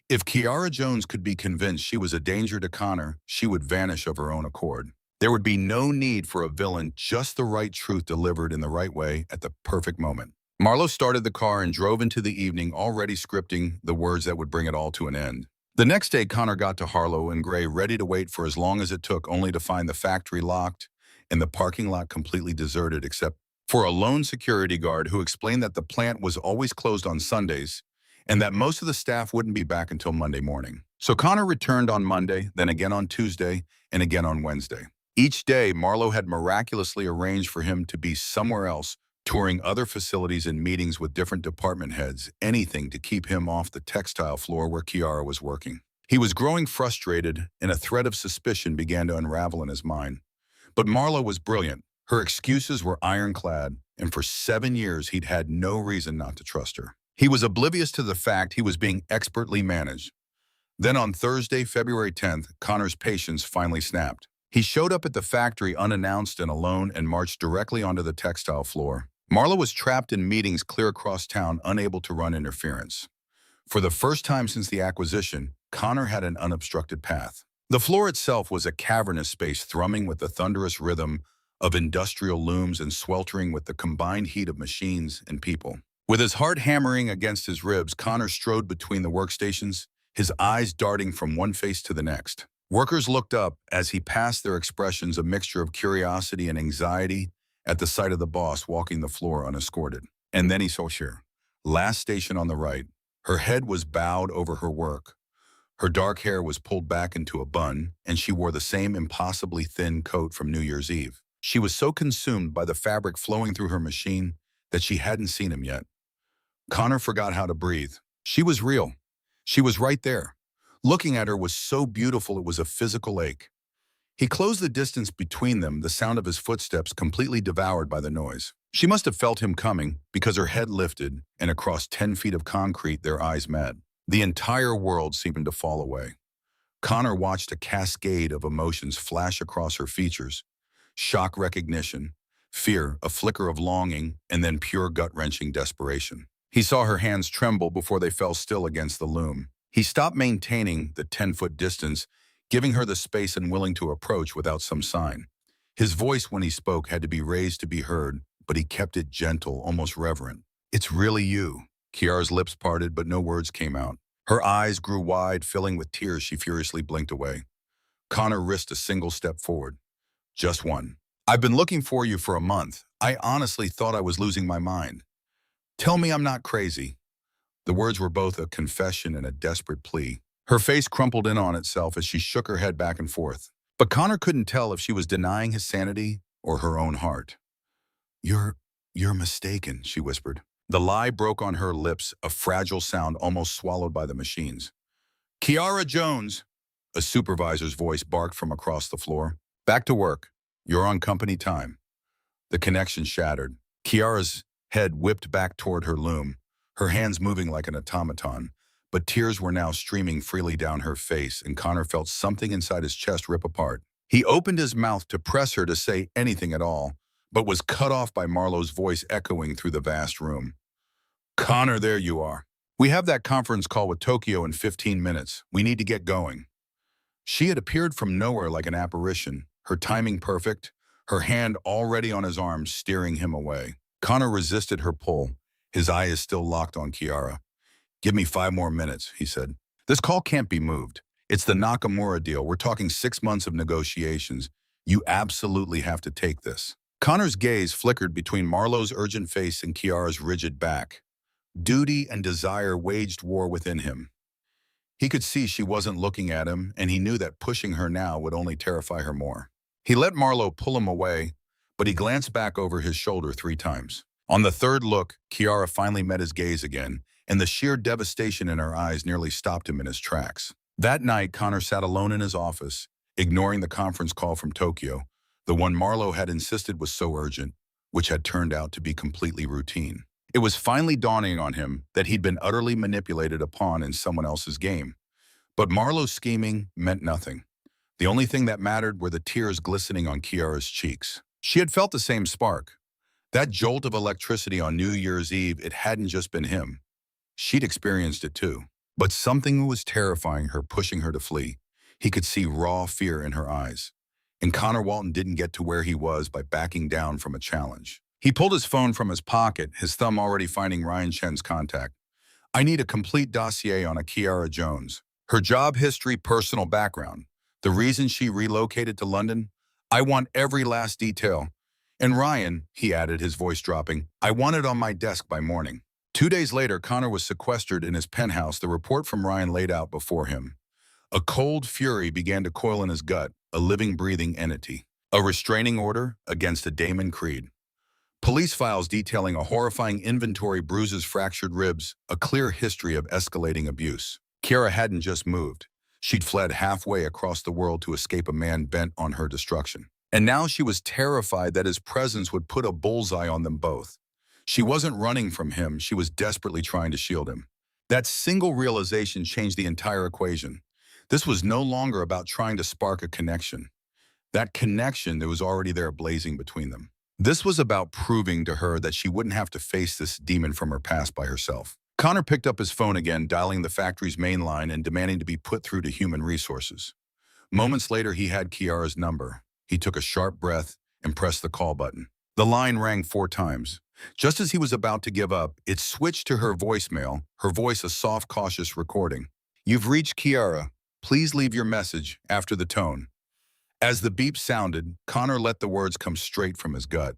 If Kiara Jones could be convinced she was a danger to Connor, she would vanish of her own accord. There would be no need for a villain, just the right truth delivered in the right way at the perfect moment. Marlo started the car and drove into the evening, already scripting the words that would bring it all to an end. The next day, Connor got to Harlow and Gray ready to wait for as long as it took, only to find the factory locked and the parking lot completely deserted except for a lone security guard who explained that the plant was always closed on Sundays and that most of the staff wouldn't be back until Monday morning. So Connor returned on Monday, then again on Tuesday, and again on Wednesday. Each day, Marlo had miraculously arranged for him to be somewhere else, touring other facilities and meetings with different department heads, anything to keep him off the textile floor where Kiara was working. He was growing frustrated, and a thread of suspicion began to unravel in his mind. But Marlo was brilliant. Her excuses were ironclad, and for 7 years he'd had no reason not to trust her. He was oblivious to the fact he was being expertly managed. Then on Thursday, February 10th, Connor's patience finally snapped. He showed up at the factory unannounced and alone and marched directly onto the textile floor. Marlo was trapped in meetings clear across town, unable to run interference. For the first time since the acquisition, Connor had an unobstructed path. The floor itself was a cavernous space thrumming with the thunderous rhythm of industrial looms and sweltering with the combined heat of machines and people. With his heart hammering against his ribs, Connor strode between the workstations, his eyes darting from one face to the next. Workers looked up as he passed, their expressions a mixture of curiosity and anxiety at the sight of the boss walking the floor unescorted. And then he saw Cher, last station on the right. Her head was bowed over her work. Her dark hair was pulled back into a bun, and she wore the same impossibly thin coat from New Year's Eve. She was so consumed by the fabric flowing through her machine that she hadn't seen him yet. Connor forgot how to breathe. She was real. She was right there. Looking at her was so beautiful it was a physical ache. He closed the distance between them, the sound of his footsteps completely devoured by the noise. She must have felt him coming because her head lifted, and across 10 feet of concrete their eyes met. The entire world seemed to fall away. Connor watched a cascade of emotions flash across her features. Shock, recognition, fear, a flicker of longing, and then pure gut-wrenching desperation. He saw her hands tremble before they fell still against the loom. He stopped maintaining the 10-foot distance, giving her the space and willing to approach without some sign. His voice when he spoke had to be raised to be heard, but he kept it gentle, almost reverent. "It's really you." Kiara's lips parted, but no words came out. Her eyes grew wide, filling with tears. She furiously blinked away. Connor risked a single step forward. "Just one. I've been looking for you for a month. I honestly thought I was losing my mind. Tell me I'm not crazy." The words were both a confession and a desperate plea. Her face crumpled in on itself as she shook her head back and forth. But Connor couldn't tell if she was denying his sanity or her own heart. You're mistaken," she whispered. The lie broke on her lips, a fragile sound almost swallowed by the machines. "Kiara Jones," a supervisor's voice barked from across the floor. "Back to work. You're on company time." The connection shattered. Kiara's head whipped back toward her loom, her hands moving like an automaton, but tears were now streaming freely down her face, and Connor felt something inside his chest rip apart. He opened his mouth to press her to say anything at all, but was cut off by Marlo's voice echoing through the vast room. "Connor, there you are. We have that conference call with Tokyo in 15 minutes. We need to get going." She had appeared from nowhere like an apparition, her timing perfect, her hand already on his arm, steering him away. Connor resisted her pull, his eyes still locked on Kiara. "Give me 5 more minutes," he said. This call can't be moved. It's the Nakamura deal. We're talking 6 months of negotiations. You absolutely have to take this. Connor's gaze flickered between Marlowe's urgent face and Kiara's rigid back. Duty and desire waged war within him. He could see she wasn't looking at him, and he knew that pushing her now would only terrify her more. He let Marlowe pull him away, but he glanced back over his shoulder 3 times. On the third look, Kiara finally met his gaze again, and the sheer devastation in her eyes nearly stopped him in his tracks. That night, Connor sat alone in his office, ignoring the conference call from Tokyo, the one Marlowe had insisted was so urgent, which had turned out to be completely routine. It was finally dawning on him that he'd been utterly manipulated upon in someone else's game. But Marlowe's scheming meant nothing. The only thing that mattered were the tears glistening on Kiara's cheeks. She had felt the same spark. That jolt of electricity on New Year's Eve, it hadn't just been him. She'd experienced it too. But something was terrifying her, pushing her to flee. He could see raw fear in her eyes. And Connor Walton didn't get to where he was by backing down from a challenge. He pulled his phone from his pocket, his thumb already finding Ryan Chen's contact. I need a complete dossier on a Kiara Jones. Her job history, personal background. The reason she relocated to London. I want every last detail. And Ryan, he added, his voice dropping, I want it on my desk by morning. 2 days later, Connor was sequestered in his penthouse. The report from Ryan laid out before him. A cold fury began to coil in his gut, a living, breathing entity. A restraining order against a Damon Creed. Police files detailing a horrifying inventory, bruises, fractured ribs, a clear history of escalating abuse. Kiara hadn't just moved. She'd fled halfway across the world to escape a man bent on her destruction. And now she was terrified that his presence would put a bullseye on them both. She wasn't running from him, she was desperately trying to shield him. That single realization changed the entire equation. This was no longer about trying to spark a connection. That connection that was already there blazing between them. This was about proving to her that she wouldn't have to face this demon from her past by herself. Connor picked up his phone again, dialing the factory's main line and demanding to be put through to human resources. Moments later, he had Kiara's number. He took a sharp breath and pressed the call button. The line rang 4 times. Just as he was about to give up, it switched to her voicemail, her voice a soft, cautious recording. You've reached Kiara. Please leave your message after the tone. As the beep sounded, Connor let the words come straight from his gut.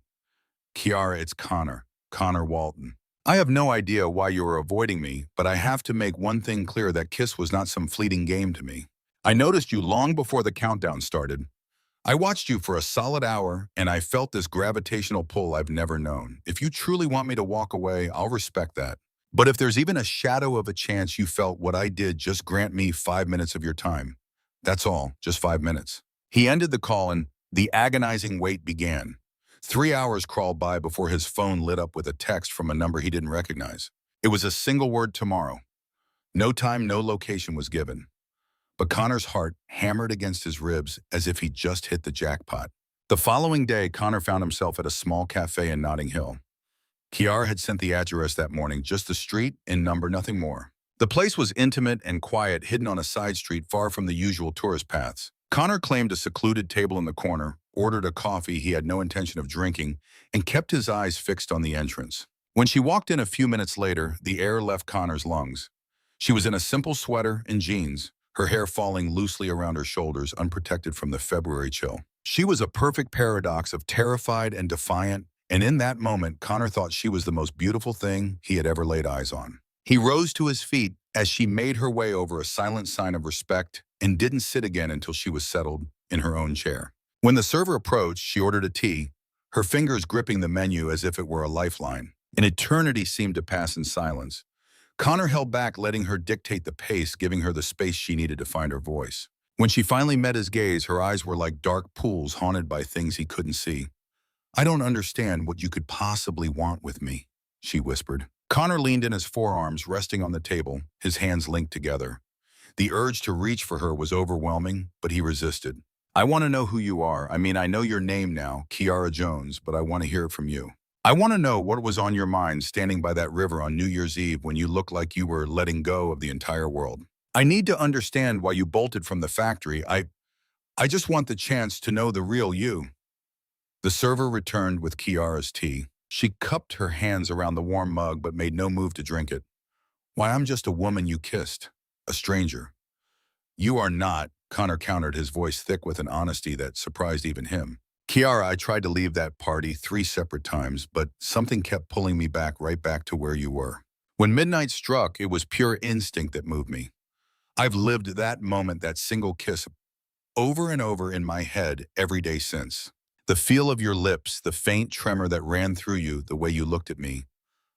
Kiara, it's Connor. Connor Walton. I have no idea why you are avoiding me, but I have to make one thing clear: that kiss was not some fleeting game to me. I noticed you long before the countdown started. I watched you for a solid hour, and I felt this gravitational pull I've never known. If you truly want me to walk away, I'll respect that. But if there's even a shadow of a chance you felt what I did, just grant me 5 minutes of your time. That's all, just 5 minutes. He ended the call, and the agonizing wait began. 3 hours crawled by before his phone lit up with a text from a number he didn't recognize. It was a single word: tomorrow. No time, no location was given. But Connor's heart hammered against his ribs as if he'd just hit the jackpot. The following day, Connor found himself at a small cafe in Notting Hill. Kiara had sent the address that morning, just the street and number, nothing more. The place was intimate and quiet, hidden on a side street far from the usual tourist paths. Connor claimed a secluded table in the corner, ordered a coffee he had no intention of drinking, and kept his eyes fixed on the entrance. When she walked in a few minutes later, the air left Connor's lungs. She was in a simple sweater and jeans, her hair falling loosely around her shoulders, unprotected from the February chill. She was a perfect paradox of terrified and defiant, and in that moment, Connor thought she was the most beautiful thing he had ever laid eyes on. He rose to his feet as she made her way over, a silent sign of respect, and didn't sit again until she was settled in her own chair. When the server approached, she ordered a tea, her fingers gripping the menu as if it were a lifeline. An eternity seemed to pass in silence. Connor held back, letting her dictate the pace, giving her the space she needed to find her voice. When she finally met his gaze, her eyes were like dark pools haunted by things he couldn't see. I don't understand what you could possibly want with me, she whispered. Connor leaned in, his forearms resting on the table, his hands linked together. The urge to reach for her was overwhelming, but he resisted. I want to know who you are. I mean, I know your name now, Kiara Jones, but I want to hear it from you. I want to know what was on your mind standing by that river on New Year's Eve when you looked like you were letting go of the entire world. I need to understand why you bolted from the factory. I just want the chance to know the real you. The server returned with Kiara's tea. She cupped her hands around the warm mug but made no move to drink it. Why, I'm just a woman you kissed. a stranger. You are not, Connor countered, his voice thick with an honesty that surprised even him. Kiara, I tried to leave that party 3 separate times, but something kept pulling me back right back to where you were. When midnight struck, it was pure instinct that moved me. I've lived that moment, that single kiss, over and over in my head every day since. The feel of your lips, the faint tremor that ran through you, the way you looked at me,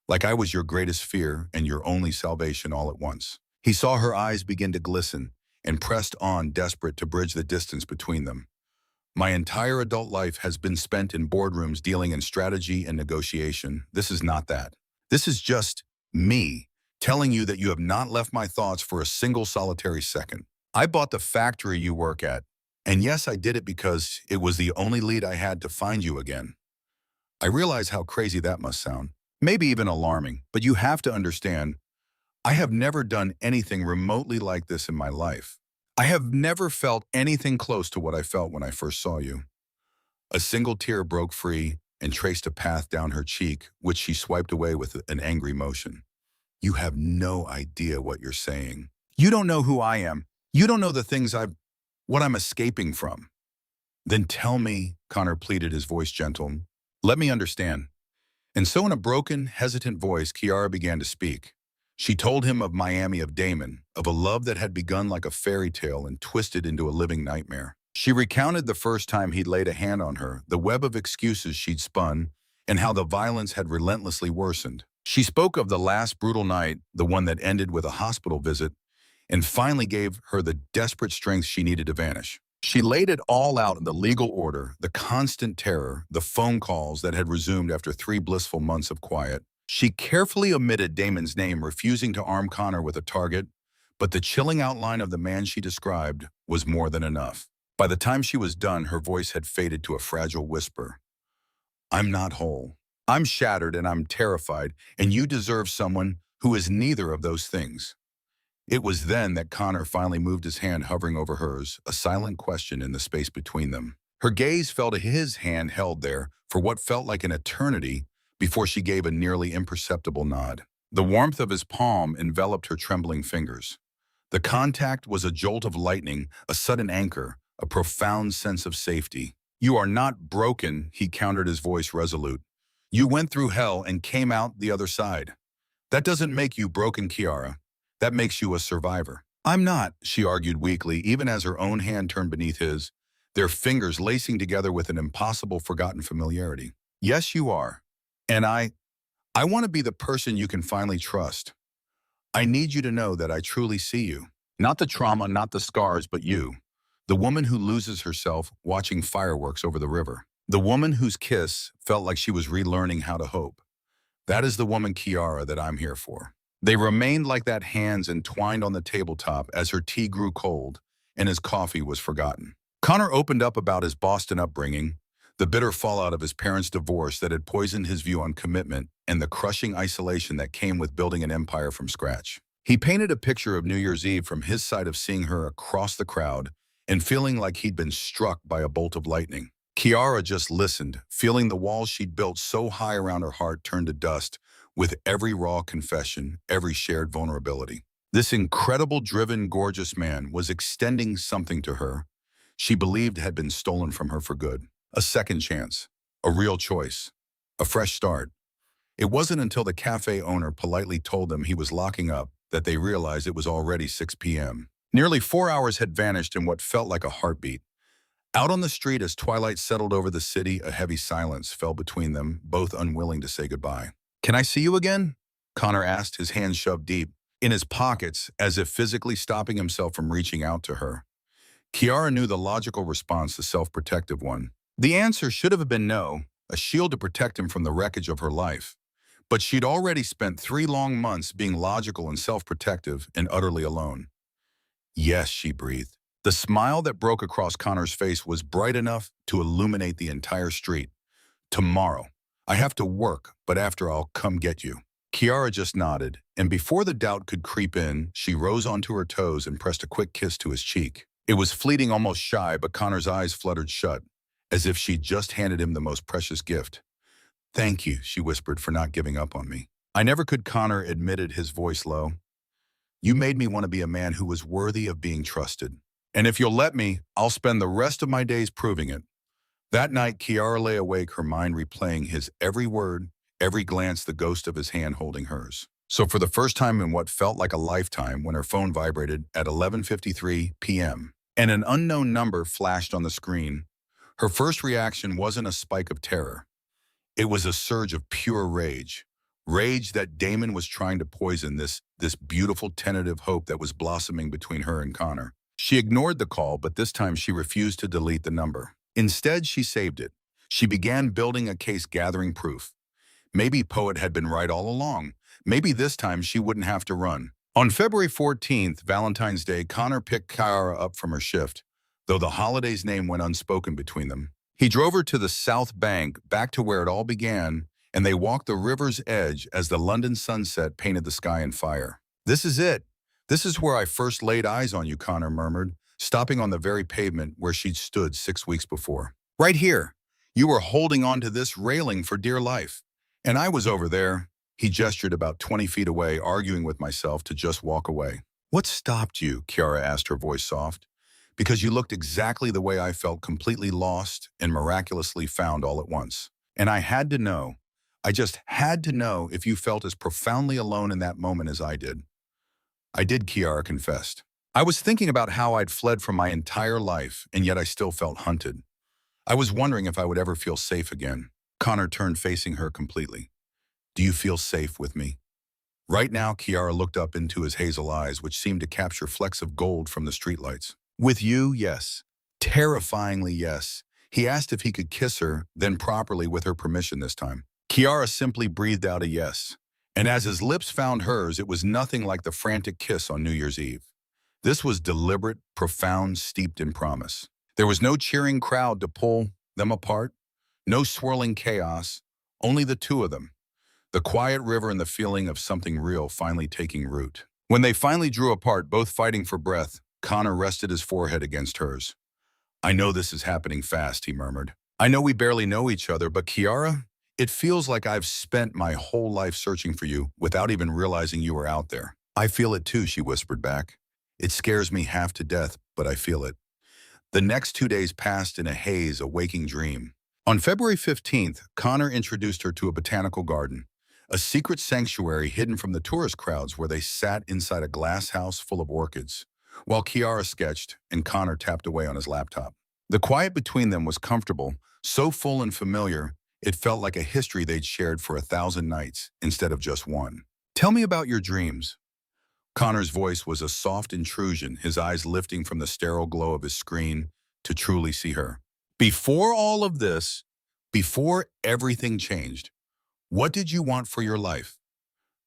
like I was your greatest fear and your only salvation all at once. He saw her eyes begin to glisten and pressed on, desperate to bridge the distance between them. My entire adult life has been spent in boardrooms dealing in strategy and negotiation. This is not that. This is just me telling you that you have not left my thoughts for a single solitary second. I bought the factory you work at, and yes, I did it because it was the only lead I had to find you again. I realize how crazy that must sound, maybe even alarming, but you have to understand, I have never done anything remotely like this in my life. I have never felt anything close to what I felt when I first saw you. A single tear broke free and traced a path down her cheek, which she swiped away with an angry motion. You have no idea what you're saying. You don't know who I am. You don't know the things what I'm escaping from. Then tell me, Connor pleaded, his voice gentle. Let me understand. And so in a broken, hesitant voice, Kiara began to speak. She told him of Miami, of Damon, of a love that had begun like a fairy tale and twisted into a living nightmare. She recounted the first time he'd laid a hand on her, the web of excuses she'd spun, and how the violence had relentlessly worsened. She spoke of the last brutal night, the one that ended with a hospital visit, and finally gave her the desperate strength she needed to vanish. She laid it all out in the legal order, the constant terror, the phone calls that had resumed after 3 blissful months of quiet. She carefully omitted Damon's name, refusing to arm Connor with a target, but the chilling outline of the man she described was more than enough. By the time she was done, her voice had faded to a fragile whisper. I'm not whole. I'm shattered and I'm terrified, and you deserve someone who is neither of those things. It was then that Connor finally moved his hand hovering over hers, a silent question in the space between them. Her gaze fell to his hand held there for what felt like an eternity before she gave a nearly imperceptible nod. The warmth of his palm enveloped her trembling fingers. The contact was a jolt of lightning, a sudden anchor, a profound sense of safety. You are not broken, he countered, his voice resolute. You went through hell and came out the other side. That doesn't make you broken, Kiara. That makes you a survivor. I'm not, she argued weakly, even as her own hand turned beneath his, their fingers lacing together with an impossible forgotten familiarity. Yes, you are. And I want to be the person you can finally trust. I need you to know that I truly see you. Not the trauma, not the scars, but you. The woman who loses herself watching fireworks over the river. The woman whose kiss felt like she was relearning how to hope. That is the woman, Kiara, that I'm here for. They remained like that, hands entwined on the tabletop as her tea grew cold and his coffee was forgotten. Connor opened up about his Boston upbringing, the bitter fallout of his parents' divorce that had poisoned his view on commitment, and the crushing isolation that came with building an empire from scratch. He painted a picture of New Year's Eve from his side of seeing her across the crowd and feeling like he'd been struck by a bolt of lightning. Kiara just listened, feeling the walls she'd built so high around her heart turn to dust with every raw confession, every shared vulnerability. This incredible, driven, gorgeous man was extending something to her she believed had been stolen from her for good. A second chance, a real choice, a fresh start. It wasn't until the cafe owner politely told them he was locking up that they realized it was already 6 p.m. Nearly 4 hours had vanished in what felt like a heartbeat. Out on the street, as twilight settled over the city, a heavy silence fell between them, both unwilling to say goodbye. Can I see you again? Connor asked, his hands shoved deep in his pockets, as if physically stopping himself from reaching out to her. Kiara knew the logical response, the self-protective one. The answer should have been no, a shield to protect him from the wreckage of her life. But she'd already spent 3 long months being logical and self-protective and utterly alone. Yes, she breathed. The smile that broke across Connor's face was bright enough to illuminate the entire street. Tomorrow. I have to work, but after I'll come get you. Kiara just nodded, and before the doubt could creep in, she rose onto her toes and pressed a quick kiss to his cheek. It was fleeting, almost shy, but Connor's eyes fluttered shut, as if she'd just handed him the most precious gift. Thank you, she whispered, for not giving up on me. I never could, Connor admitted, his voice low. You made me want to be a man who was worthy of being trusted. And if you'll let me, I'll spend the rest of my days proving it." That night, Kiara lay awake, her mind replaying his every word, every glance, the ghost of his hand holding hers. So for the first time in what felt like a lifetime, when her phone vibrated at 11:53 p.m. and an unknown number flashed on the screen, her first reaction wasn't a spike of terror. It was a surge of pure rage. Rage that Damon was trying to poison this beautiful tentative hope that was blossoming between her and Connor. She ignored the call, but this time she refused to delete the number. Instead, she saved it. She began building a case, gathering proof. Maybe Poet had been right all along. Maybe this time she wouldn't have to run. On February 14th, Valentine's Day, Connor picked Kiara up from her shift, though the holiday's name went unspoken between them. He drove her to the South Bank, back to where it all began, and they walked the river's edge as the London sunset painted the sky in fire. "This is it. This is where I first laid eyes on you," Connor murmured, stopping on the very pavement where she'd stood 6 weeks before. "Right here. You were holding on to this railing for dear life. And I was over there." He gestured about 20 feet away, arguing with myself to just walk away. "What stopped you?" Kiara asked, her voice soft. "Because you looked exactly the way I felt, completely lost and miraculously found all at once. And I had to know. I just had to know if you felt as profoundly alone in that moment as I did." "I did," Kiara confessed. "I was thinking about how I'd fled from my entire life, and yet I still felt hunted. I was wondering if I would ever feel safe again." Connor turned, facing her completely. "Do you feel safe with me?" Right now, Kiara looked up into his hazel eyes, which seemed to capture flecks of gold from the streetlights. "With you, yes. Terrifyingly, yes." He asked if he could kiss her, then properly, with her permission this time. Kiara simply breathed out a yes. And as his lips found hers, it was nothing like the frantic kiss on New Year's Eve. This was deliberate, profound, steeped in promise. There was no cheering crowd to pull them apart, no swirling chaos, only the two of them. The quiet river and the feeling of something real finally taking root. When they finally drew apart, both fighting for breath, Connor rested his forehead against hers. "I know this is happening fast," he murmured. "I know we barely know each other, but Kiara, it feels like I've spent my whole life searching for you without even realizing you were out there." "I feel it too," she whispered back. "It scares me half to death, but I feel it." The next 2 days passed in a haze, a waking dream. On February 15th, Connor introduced her to a botanical garden, a secret sanctuary hidden from the tourist crowds where they sat inside a glass house full of orchids, while Kiara sketched and Connor tapped away on his laptop. The quiet between them was comfortable, so full and familiar, it felt like a history they'd shared for 1,000 nights instead of just one. "Tell me about your dreams." Connor's voice was a soft intrusion, his eyes lifting from the sterile glow of his screen to truly see her. "Before all of this, before everything changed, what did you want for your life?"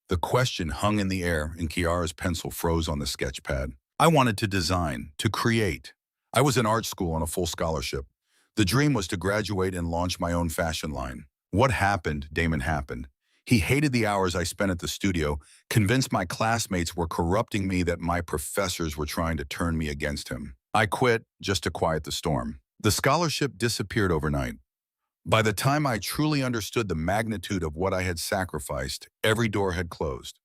The question hung in the air, and Kiara's pencil froze on the sketch pad. "I wanted to design, to create. I was in art school on a full scholarship. The dream was to graduate and launch my own fashion line. What happened, Damon, happened. He hated the hours I spent at the studio, convinced my classmates were corrupting me, that my professors were trying to turn me against him. I quit just to quiet the storm. The scholarship disappeared overnight. By the time I truly understood the magnitude of what I had sacrificed, every door had closed."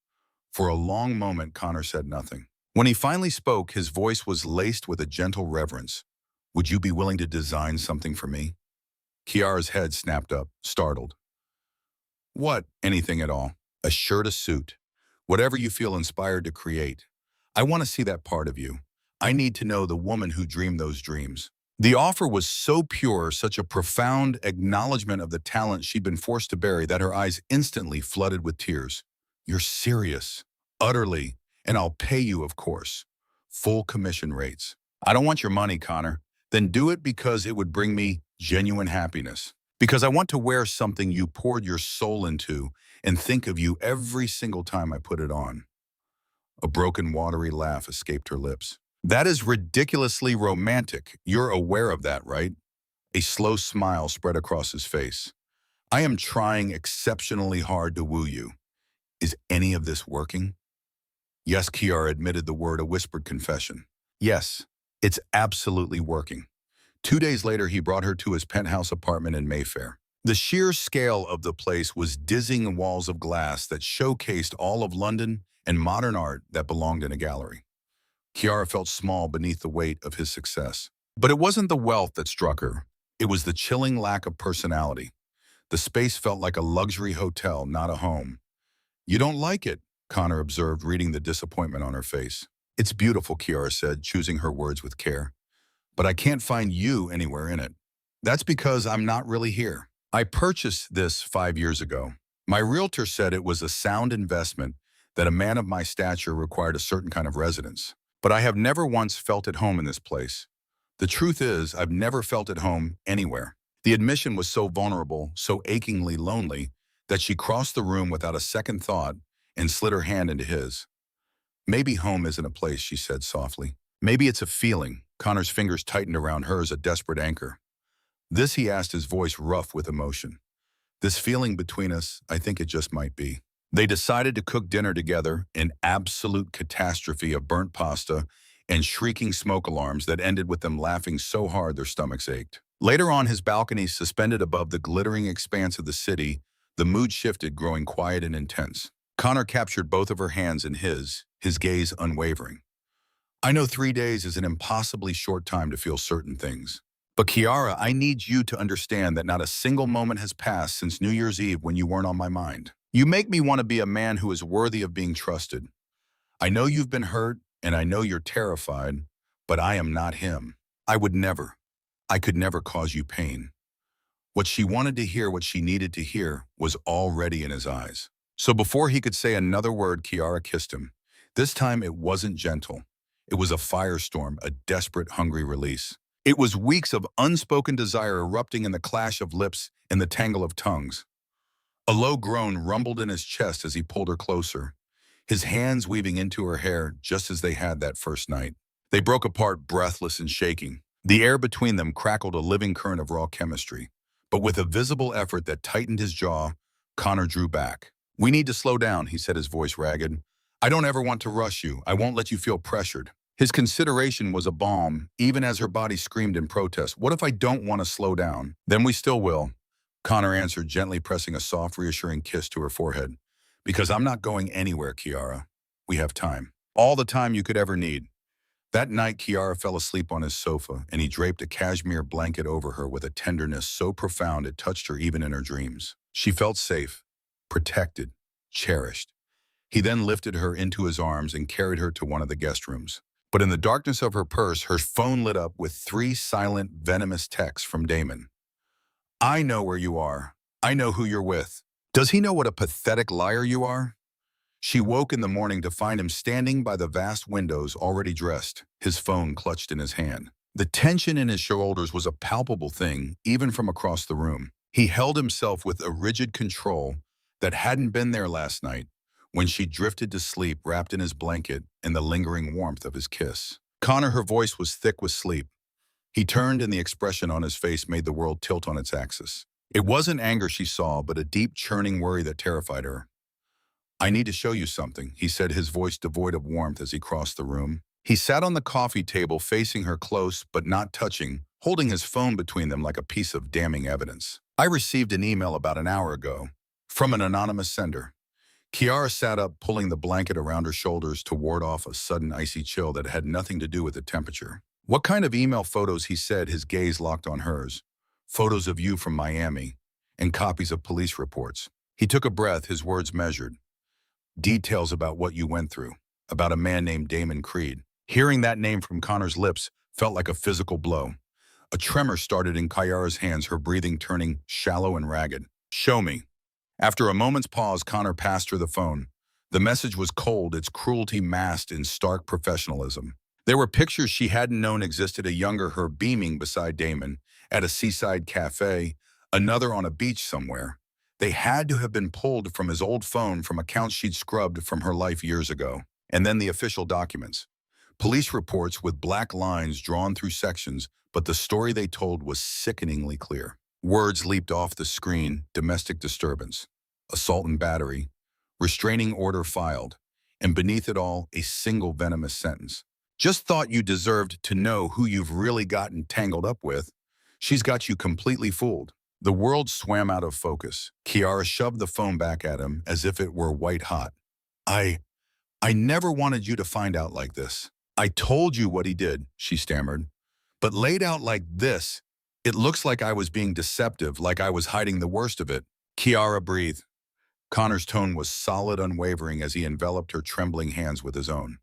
For a long moment, Connor said nothing. When he finally spoke, his voice was laced with a gentle reverence. "Would you be willing to design something for me?" Kiara's head snapped up, startled. "What? Anything at all. A shirt, a suit. Whatever you feel inspired to create. I want to see that part of you. I need to know the woman who dreamed those dreams." The offer was so pure, such a profound acknowledgement of the talent she'd been forced to bury, that her eyes instantly flooded with tears. "You're serious." "Utterly. And I'll pay you, of course. Full commission rates." "I don't want your money, Connor." "Then do it because it would bring me genuine happiness. Because I want to wear something you poured your soul into and think of you every single time I put it on." A broken, watery laugh escaped her lips. "That is ridiculously romantic. You're aware of that, right?" A slow smile spread across his face. "I am trying exceptionally hard to woo you. Is any of this working?" "Yes," Kiara admitted, the word a whispered confession. "Yes, it's absolutely working." 2 days later, he brought her to his penthouse apartment in Mayfair. The sheer scale of the place was dizzying, walls of glass that showcased all of London and modern art that belonged in a gallery. Kiara felt small beneath the weight of his success. But it wasn't the wealth that struck her. It was the chilling lack of personality. The space felt like a luxury hotel, not a home. "You don't like it," Connor observed, reading the disappointment on her face. "It's beautiful," Kiara said, choosing her words with care. "But I can't find you anywhere in it." "That's because I'm not really here. I purchased this 5 years ago. My realtor said it was a sound investment, that a man of my stature required a certain kind of residence. But I have never once felt at home in this place. The truth is, I've never felt at home anywhere." The admission was so vulnerable, so achingly lonely, that she crossed the room without a second thought and slid her hand into his. "Maybe home isn't a place," she said softly. "Maybe it's a feeling." Connor's fingers tightened around hers, a desperate anchor. "This," he asked, his voice rough with emotion. "This feeling between us, I think it just might be." They decided to cook dinner together, an absolute catastrophe of burnt pasta and shrieking smoke alarms that ended with them laughing so hard their stomachs ached. Later on, his balcony suspended above the glittering expanse of the city, the mood shifted, growing quiet and intense. Connor captured both of her hands in his gaze unwavering. "I know 3 days is an impossibly short time to feel certain things. But Kiara, I need you to understand that not a single moment has passed since New Year's Eve when you weren't on my mind. You make me want to be a man who is worthy of being trusted. I know you've been hurt, and I know you're terrified, but I am not him. I could never cause you pain." What she wanted to hear, what she needed to hear, was already in his eyes. So before he could say another word, Kiara kissed him. This time it wasn't gentle. It was a firestorm, a desperate, hungry release. It was weeks of unspoken desire erupting in the clash of lips and the tangle of tongues. A low groan rumbled in his chest as he pulled her closer, his hands weaving into her hair just as they had that first night. They broke apart, breathless and shaking. The air between them crackled a living current of raw chemistry. But with a visible effort that tightened his jaw, Connor drew back. "We need to slow down," he said, his voice ragged. "I don't ever want to rush you. I won't let you feel pressured." His consideration was a balm, even as her body screamed in protest. "What if I don't want to slow down?" "Then we still will," Connor answered, gently pressing a soft, reassuring kiss to her forehead. "Because I'm not going anywhere, Kiara. We have time. All the time you could ever need." That night, Kiara fell asleep on his sofa, and he draped a cashmere blanket over her with a tenderness so profound it touched her even in her dreams. She felt safe, protected, cherished. He then lifted her into his arms and carried her to one of the guest rooms. But in the darkness of her purse, her phone lit up with 3 silent, venomous texts from Damon. "I know where you are. I know who you're with. Does he know what a pathetic liar you are?" She woke in the morning to find him standing by the vast windows, already dressed, his phone clutched in his hand. The tension in his shoulders was a palpable thing, even from across the room. He held himself with a rigid control that hadn't been there last night, when she drifted to sleep wrapped in his blanket and the lingering warmth of his kiss. Connor, her voice was thick with sleep. He turned, and the expression on his face made the world tilt on its axis. It wasn't anger she saw, but a deep, churning worry that terrified her. "I need to show you something," he said, his voice devoid of warmth as he crossed the room. He sat on the coffee table, facing her close but not touching, holding his phone between them like a piece of damning evidence. "I received an email about an hour ago, from an anonymous sender." Kiara sat up, pulling the blanket around her shoulders to ward off a sudden icy chill that had nothing to do with the temperature. "What kind of email photos?" he said, his gaze locked on hers. "Photos of you from Miami, and copies of police reports." He took a breath, his words measured. "Details about what you went through, about a man named Damon Creed." Hearing that name from Connor's lips felt like a physical blow. A tremor started in Kiara's hands, her breathing turning shallow and ragged. "Show me." After a moment's pause, Connor passed her the phone. The message was cold, its cruelty masked in stark professionalism. There were pictures she hadn't known existed, a younger her beaming beside Damon, at a seaside cafe, another on a beach somewhere. They had to have been pulled from his old phone, from accounts she'd scrubbed from her life years ago. And then the official documents. Police reports with black lines drawn through sections, but the story they told was sickeningly clear. Words leaped off the screen: domestic disturbance, assault and battery, restraining order filed, and beneath it all, a single venomous sentence. "Just thought you deserved to know who you've really gotten tangled up with. She's got you completely fooled." The world swam out of focus. Kiara shoved the phone back at him as if it were white hot. I I never wanted you to find out like this. I told you what he did, she stammered. But laid out like this, it looks like I was being deceptive, like I was hiding the worst of it. Kiara breathed. Connor's tone was solid, unwavering as he enveloped her trembling hands with his own.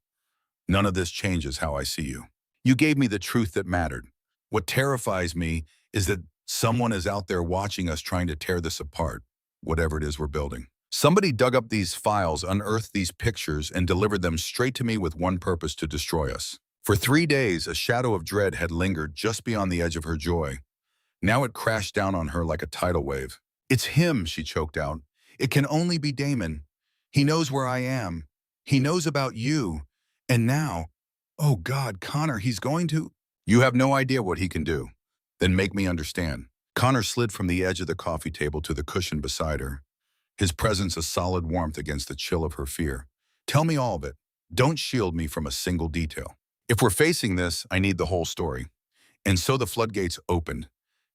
None of this changes how I see you. You gave me the truth that mattered. What terrifies me is that someone is out there watching us trying to tear this apart, whatever it is we're building. Somebody dug up these files, unearthed these pictures, and delivered them straight to me with one purpose: to destroy us. For 3 days, a shadow of dread had lingered just beyond the edge of her joy. Now it crashed down on her like a tidal wave. It's him, she choked out. It can only be Damon. He knows where I am. He knows about you. And now, oh God, Connor, he's going to... You have no idea what he can do. Then make me understand. Connor slid from the edge of the coffee table to the cushion beside her, his presence a solid warmth against the chill of her fear. Tell me all of it. Don't shield me from a single detail. If we're facing this, I need the whole story. And so the floodgates opened.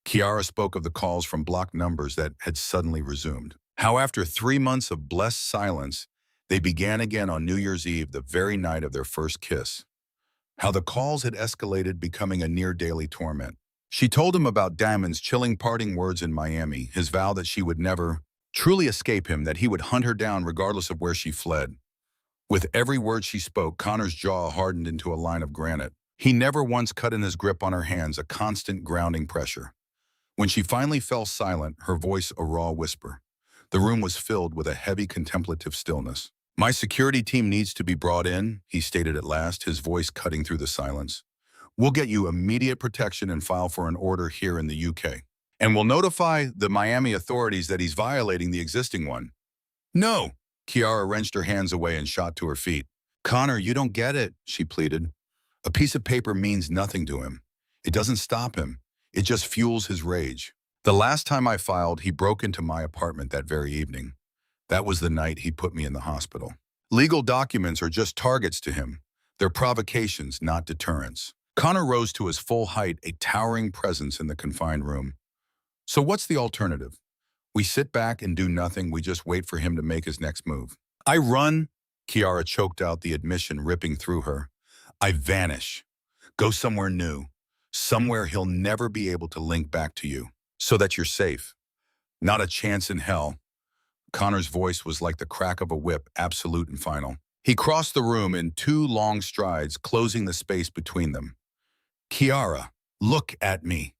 Kiara spoke of the calls from blocked numbers that had suddenly resumed. How after 3 months of blessed silence, they began again on New Year's Eve, the very night of their first kiss. How the calls had escalated, becoming a near-daily torment. She told him about Damon's chilling parting words in Miami, his vow that she would never truly escape him, that he would hunt her down regardless of where she fled. With every word she spoke, Connor's jaw hardened into a line of granite. He never once cut in his grip on her hands, a constant grounding pressure. When she finally fell silent, her voice a raw whisper. The room was filled with a heavy, contemplative stillness. My security team needs to be brought in, he stated at last, his voice cutting through the silence. We'll get you immediate protection and file for an order here in the UK. And we'll notify the Miami authorities that he's violating the existing one. No! Kiara wrenched her hands away and shot to her feet. Connor, you don't get it, she pleaded. A piece of paper means nothing to him. It doesn't stop him. It just fuels his rage. The last time I filed, he broke into my apartment that very evening. That was the night he put me in the hospital. Legal documents are just targets to him. They're provocations, not deterrents. Connor rose to his full height, a towering presence in the confined room. So what's the alternative? We sit back and do nothing. We just wait for him to make his next move. I run, Kiara choked out, the admission ripping through her. I vanish. Go somewhere new. Somewhere he'll never be able to link back to you. So that you're safe. Not a chance in hell. Connor's voice was like the crack of a whip, absolute and final. He crossed the room in 2 long strides, closing the space between them. Kiara, look at me.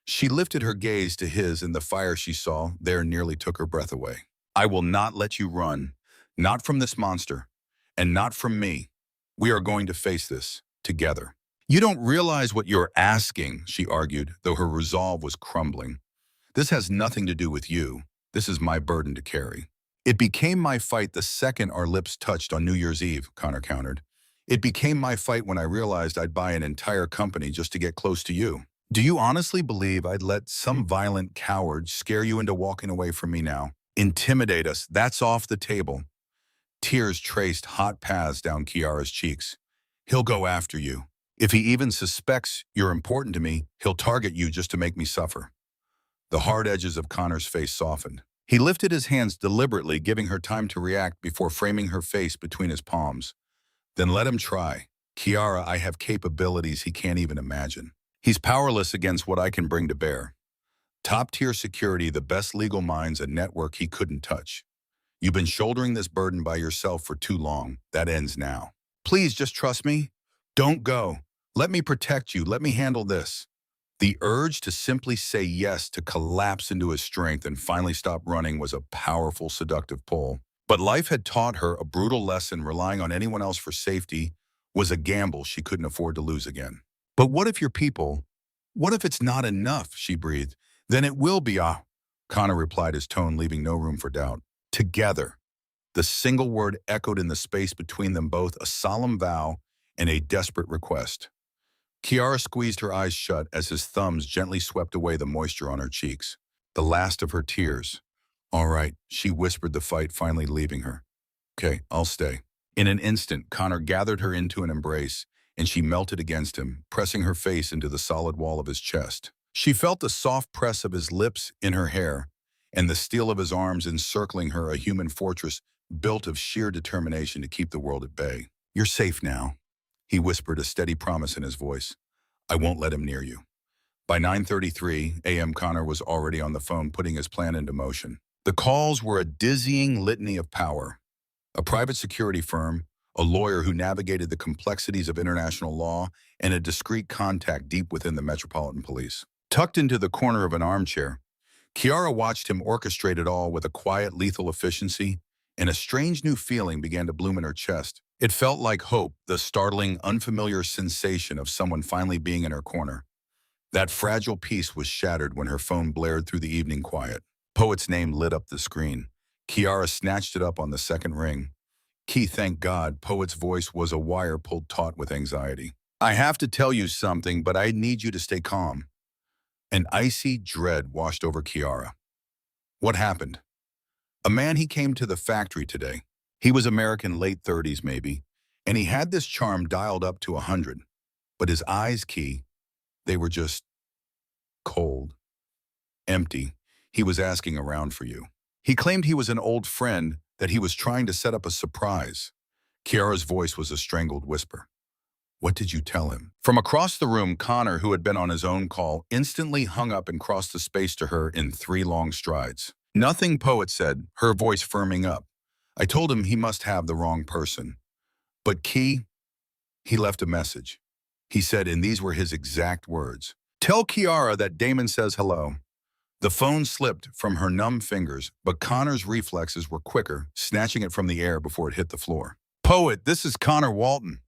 She lifted her gaze to his, and the fire she saw there nearly took her breath away. I will not let you run. Not from this monster. And not from me. We are going to face this together. You don't realize what you're asking, she argued, though her resolve was crumbling. This has nothing to do with you. This is my burden to carry. It became my fight the second our lips touched on New Year's Eve, Connor countered. It became my fight when I realized I'd buy an entire company just to get close to you. Do you honestly believe I'd let some violent coward scare you into walking away from me now? Intimidate us, that's off the table. Tears traced hot paths down Kiara's cheeks. He'll go after you. If he even suspects you're important to me, he'll target you just to make me suffer. The hard edges of Connor's face softened. He lifted his hands deliberately, giving her time to react before framing her face between his palms. Then let him try. Kiara, I have capabilities he can't even imagine. He's powerless against what I can bring to bear. Top-tier security, the best legal minds, a network he couldn't touch. You've been shouldering this burden by yourself for too long. That ends now. Please just trust me. Don't go. Let me protect you. Let me handle this. The urge to simply say yes, to collapse into his strength and finally stop running was a powerful, seductive pull. But life had taught her a brutal lesson. Relying on anyone else for safety was a gamble she couldn't afford to lose again. But what if your people? What if it's not enough, she breathed. Then it will be, Connor replied, his tone leaving no room for doubt. Together. The single word echoed in the space between them both, a solemn vow and a desperate request. Kiara squeezed her eyes shut as his thumbs gently swept away the moisture on her cheeks, the last of her tears. All right, she whispered, the fight finally leaving her. Okay, I'll stay. In an instant, Connor gathered her into an embrace, and she melted against him, pressing her face into the solid wall of his chest. She felt the soft press of his lips in her hair, and the steel of his arms encircling her, a human fortress built of sheer determination to keep the world at bay. "You're safe now," he whispered, a steady promise in his voice. "I won't let him near you." By 9:33 a.m., Connor was already on the phone putting his plan into motion. The calls were a dizzying litany of power. A private security firm, a lawyer who navigated the complexities of international law, and a discreet contact deep within the Metropolitan Police. Tucked into the corner of an armchair, Kiara watched him orchestrate it all with a quiet, lethal efficiency, and a strange new feeling began to bloom in her chest. It felt like hope, the startling, unfamiliar sensation of someone finally being in her corner. That fragile peace was shattered when her phone blared through the evening quiet. Poet's name lit up the screen. Kiara snatched it up on the second ring. Key, thank God, Poet's voice was a wire pulled taut with anxiety. "I have to tell you something, but I need you to stay calm." An icy dread washed over Kiara. What happened? A man, he came to the factory today. He was American, late 30s maybe, and he had this charm dialed up to 100. But his eyes, Key, they were just cold, empty. He was asking around for you. He claimed he was an old friend, that he was trying to set up a surprise. Kiara's voice was a strangled whisper. "What did you tell him?" From across the room, Connor, who had been on his own call, instantly hung up and crossed the space to her in 3 long strides. "Nothing," Poet said, her voice firming up. "I told him he must have the wrong person. But Key, he left a message." He said, and these were his exact words, "Tell Kiara that Damon says hello." The phone slipped from her numb fingers, but Connor's reflexes were quicker, snatching it from the air before it hit the floor. "Poet, this is Connor Walton."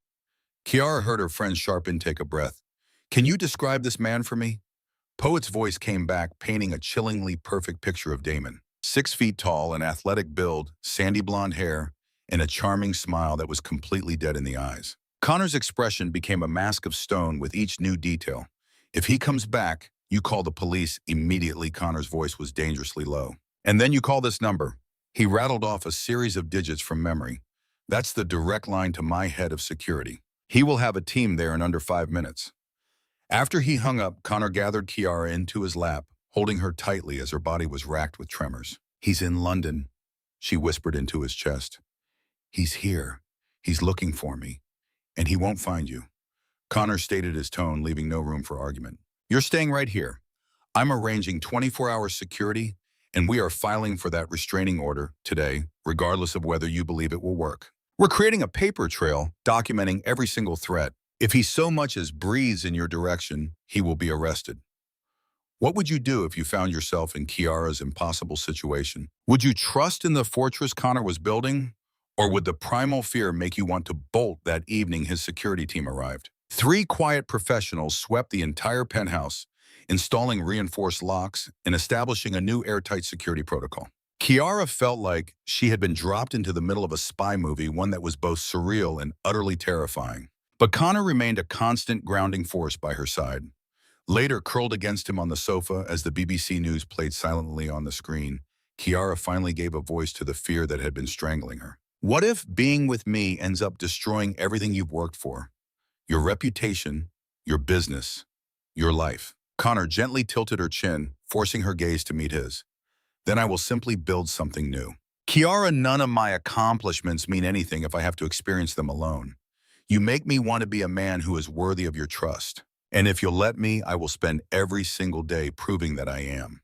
Kiara heard her friend's sharp intake of breath. "Can you describe this man for me?" Poet's voice came back, painting a chillingly perfect picture of Damon. 6 feet tall, an athletic build, sandy blonde hair, and a charming smile that was completely dead in the eyes. Connor's expression became a mask of stone with each new detail. "If he comes back, you call the police immediately." Connor's voice was dangerously low. "And then you call this number." He rattled off a series of digits from memory. "That's the direct line to my head of security. He will have a team there in under 5 minutes." After he hung up, Connor gathered Kiara into his lap, holding her tightly as her body was racked with tremors. "He's in London," she whispered into his chest. "He's here. He's looking for me. And he won't find you." Connor stated his tone, leaving no room for argument. "You're staying right here. I'm arranging 24-hour security, and we are filing for that restraining order today, regardless of whether you believe it will work. We're creating a paper trail documenting every single threat. If he so much as breathes in your direction, he will be arrested." What would you do if you found yourself in Kiara's impossible situation? Would you trust in the fortress Connor was building? Or would the primal fear make you want to bolt that evening his security team arrived? 3 quiet professionals swept the entire penthouse, installing reinforced locks and establishing a new airtight security protocol. Kiara felt like she had been dropped into the middle of a spy movie, one that was both surreal and utterly terrifying. But Connor remained a constant grounding force by her side. Later, curled against him on the sofa as the BBC News played silently on the screen, Kiara finally gave a voice to the fear that had been strangling her. "What if being with me ends up destroying everything you've worked for? Your reputation, your business, your life?" Connor gently tilted her chin, forcing her gaze to meet his. "Then I will simply build something new." "Kiara, none of my accomplishments mean anything if I have to experience them alone. You make me want to be a man who is worthy of your trust. And if you'll let me, I will spend every single day proving that I am."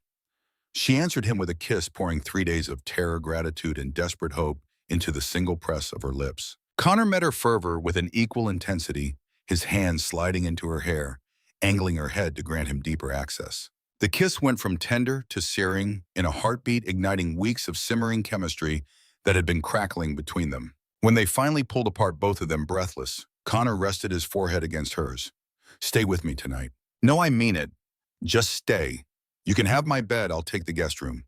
She answered him with a kiss, pouring 3 days of terror, gratitude, and desperate hope into the single press of her lips. Connor met her fervor with an equal intensity, his hands sliding into her hair, angling her head to grant him deeper access. The kiss went from tender to searing, in a heartbeat igniting weeks of simmering chemistry that had been crackling between them. When they finally pulled apart, both of them breathless, Connor rested his forehead against hers. "Stay with me tonight." "No, I mean it. Just stay. You can have my bed, I'll take the guest room.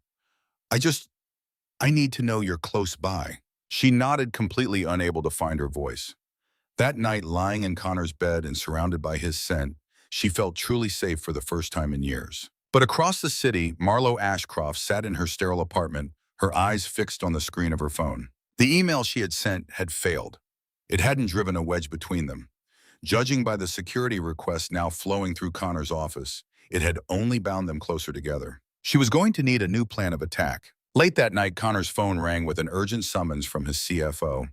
I need to know you're close by." She nodded, completely unable to find her voice. That night, lying in Connor's bed and surrounded by his scent, she felt truly safe for the first time in years. But across the city, Marlo Ashcroft sat in her sterile apartment, her eyes fixed on the screen of her phone. The email she had sent had failed. It hadn't driven a wedge between them. Judging by the security requests now flowing through Connor's office, it had only bound them closer together. She was going to need a new plan of attack. Late that night, Connor's phone rang with an urgent summons from his CFO.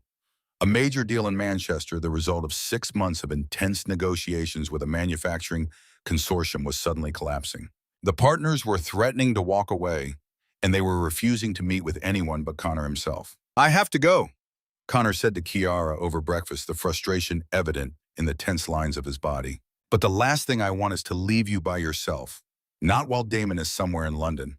A major deal in Manchester, the result of 6 months of intense negotiations with a manufacturing consortium, was suddenly collapsing. The partners were threatening to walk away, and they were refusing to meet with anyone but Connor himself. "I have to go," Connor said to Kiara over breakfast, the frustration evident in the tense lines of his body. "But the last thing I want is to leave you by yourself, not while Damon is somewhere in London."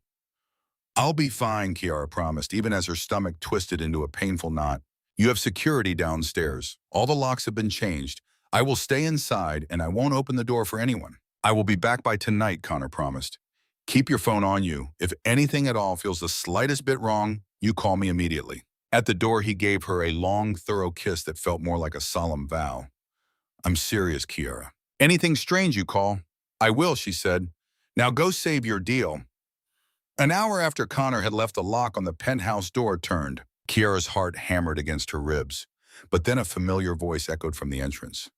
"I'll be fine," Kiara promised, even as her stomach twisted into a painful knot. "You have security downstairs. All the locks have been changed. I will stay inside, and I won't open the door for anyone." "I will be back by tonight," Connor promised. "Keep your phone on you. If anything at all feels the slightest bit wrong, you call me immediately." At the door, he gave her a long, thorough kiss that felt more like a solemn vow. "I'm serious, Kiara. Anything strange, you call." "I will," she said. "Now go save your deal." An hour after Connor had left, the lock on the penthouse door turned. Kiara's heart hammered against her ribs, but then a familiar voice echoed from the entrance.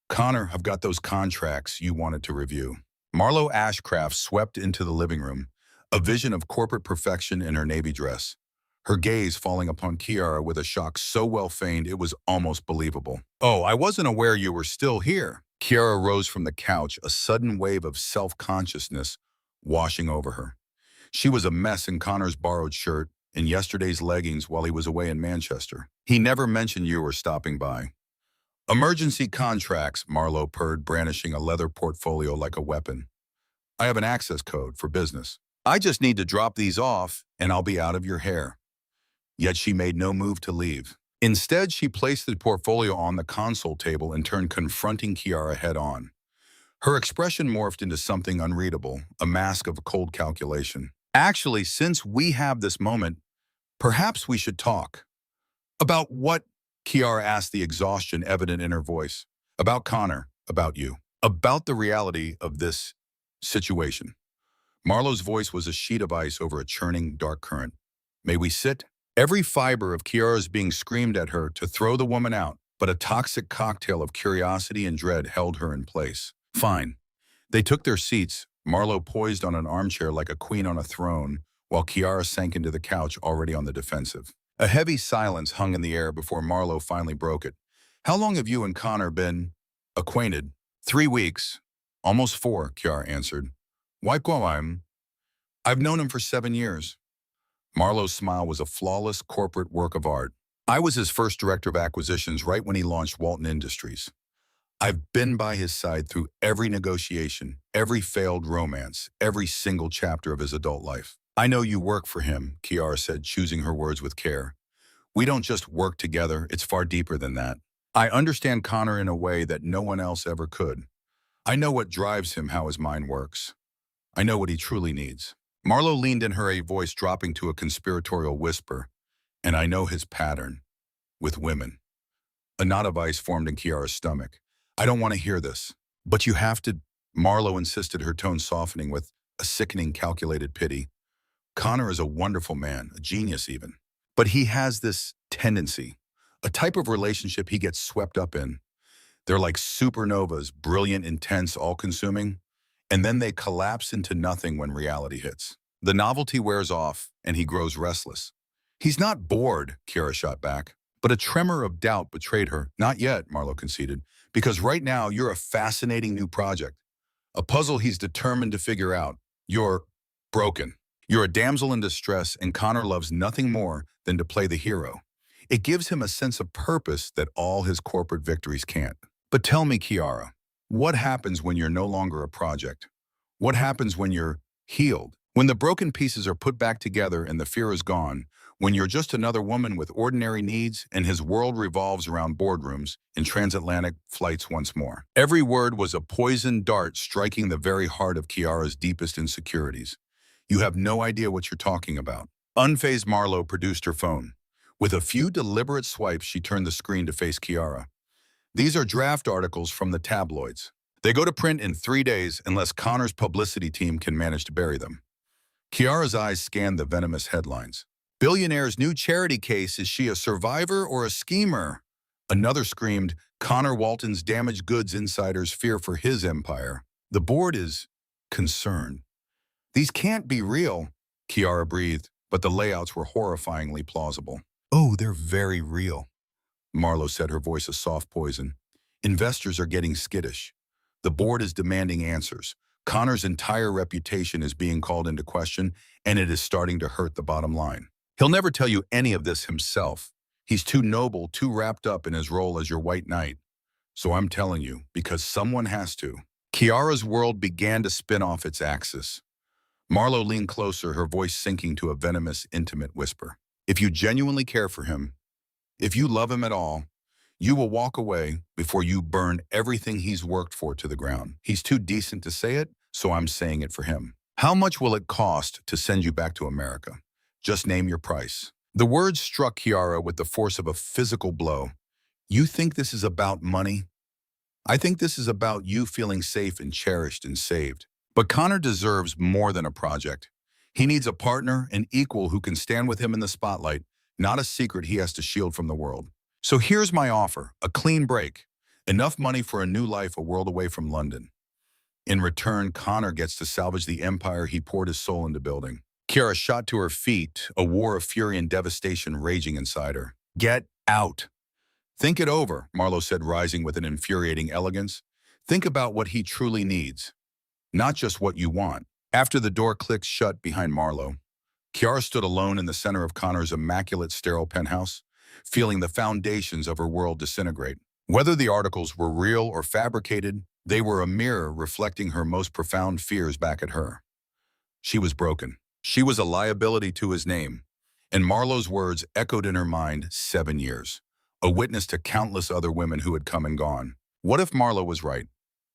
"Connor, I've got those contracts you wanted to review." Marlo Ashcraft swept into the living room, a vision of corporate perfection in her navy dress, her gaze falling upon Kiara with a shock so well feigned it was almost believable. "Oh, I wasn't aware you were still here." Kiara rose from the couch, a sudden wave of self-consciousness washing over her. She was a mess in Connor's borrowed shirt and yesterday's leggings while he was away in Manchester. "He never mentioned you were stopping by." "Emergency contracts," Marlo purred, brandishing a leather portfolio like a weapon. "I have an access code for business. I just need to drop these off, and I'll be out of your hair." Yet she made no move to leave. Instead, she placed the portfolio on the console table and turned, confronting Kiara head-on. Her expression morphed into something unreadable, a mask of cold calculation. "Actually, since we have this moment, perhaps we should talk." "About what?" Kiara asked, the exhaustion evident in her voice. "About Connor, about you, about the reality of this situation." Marlo's voice was a sheet of ice over a churning, dark current. "May we sit?" Every fiber of Kiara's being screamed at her to throw the woman out, but a toxic cocktail of curiosity and dread held her in place. "Fine." They took their seats, Marlo poised on an armchair like a queen on a throne, while Kiara sank into the couch, already on the defensive. A heavy silence hung in the air before Marlo finally broke it. "How long have you and Connor been acquainted?" 3 weeks. "Almost 4, Kiara answered. "Why I'm? I've known him for 7 years. Marlo's smile was a flawless corporate work of art. "I was his first director of acquisitions right when he launched Walton Industries. I've been by his side through every negotiation, every failed romance, every single chapter of his adult life." "I know you work for him," Kiara said, choosing her words with care. "We don't just work together, it's far deeper than that. I understand Connor in a way that no one else ever could. I know what drives him, how his mind works. I know what he truly needs." Marlo leaned in, her voice dropping to a conspiratorial whisper. "And I know his pattern. With women." A knot of ice formed in Kiara's stomach. "I don't want to hear this." "But you have to," Marlo insisted, her tone softening with a sickening, calculated pity. "Connor is a wonderful man, a genius even. But he has this tendency, a type of relationship he gets swept up in. They're like supernovas, brilliant, intense, all-consuming, and then they collapse into nothing when reality hits. The novelty wears off, and he grows restless." "He's not bored," Kiara shot back. But a tremor of doubt betrayed her. "Not yet," Marlo conceded, "because right now you're a fascinating new project, a puzzle he's determined to figure out. You're broken. You're a damsel in distress, and Connor loves nothing more than to play the hero. It gives him a sense of purpose that all his corporate victories can't." "But tell me, Kiara, what happens when you're no longer a project? What happens when you're healed? When the broken pieces are put back together and the fear is gone, when you're just another woman with ordinary needs and his world revolves around boardrooms and transatlantic flights once more?" Every word was a poisoned dart striking the very heart of Kiara's deepest insecurities. "You have no idea what you're talking about." Unfazed, Marlo produced her phone. With a few deliberate swipes, she turned the screen to face Kiara. "These are draft articles from the tabloids. They go to print in 3 days unless Connor's publicity team can manage to bury them." Kiara's eyes scanned the venomous headlines. "Billionaire's new charity case. Is she a survivor or a schemer?" Another screamed, "Connor Walton's damaged goods insiders fear for his empire." "The board is concerned." "These can't be real," Kiara breathed. but the layouts were horrifyingly plausible. "Oh, they're very real," Marlowe said, her voice a soft poison. "Investors are getting skittish. The board is demanding answers. Connor's entire reputation is being called into question, and it is starting to hurt the bottom line. He'll never tell you any of this himself. He's too noble, too wrapped up in his role as your white knight. So I'm telling you, because someone has to." Kiara's world began to spin off its axis. Marlowe leaned closer, her voice sinking to a venomous, intimate whisper. "If you genuinely care for him, if you love him at all, you will walk away before you burn everything he's worked for to the ground. He's too decent to say it, so I'm saying it for him. How much will it cost to send you back to America? Just name your price." The words struck Kiara with the force of a physical blow. "You think this is about money? I think this is about you feeling safe and cherished and saved. But Connor deserves more than a project. He needs a partner, an equal who can stand with him in the spotlight, not a secret he has to shield from the world. So here's my offer, a clean break. Enough money for a new life a world away from London. In return, Connor gets to salvage the empire he poured his soul into building." Kiara shot to her feet, a war of fury and devastation raging inside her. "Get out." "Think it over," Marlowe said, rising with an infuriating elegance. "Think about what he truly needs, not just what you want." After the door clicked shut behind Marlowe, Kiara stood alone in the center of Connor's immaculate, sterile penthouse, feeling the foundations of her world disintegrate. Whether the articles were real or fabricated, they were a mirror reflecting her most profound fears back at her. She was broken. She was a liability to his name, and Marlowe's words echoed in her mind 7 years, a witness to countless other women who had come and gone. What if Marlowe was right?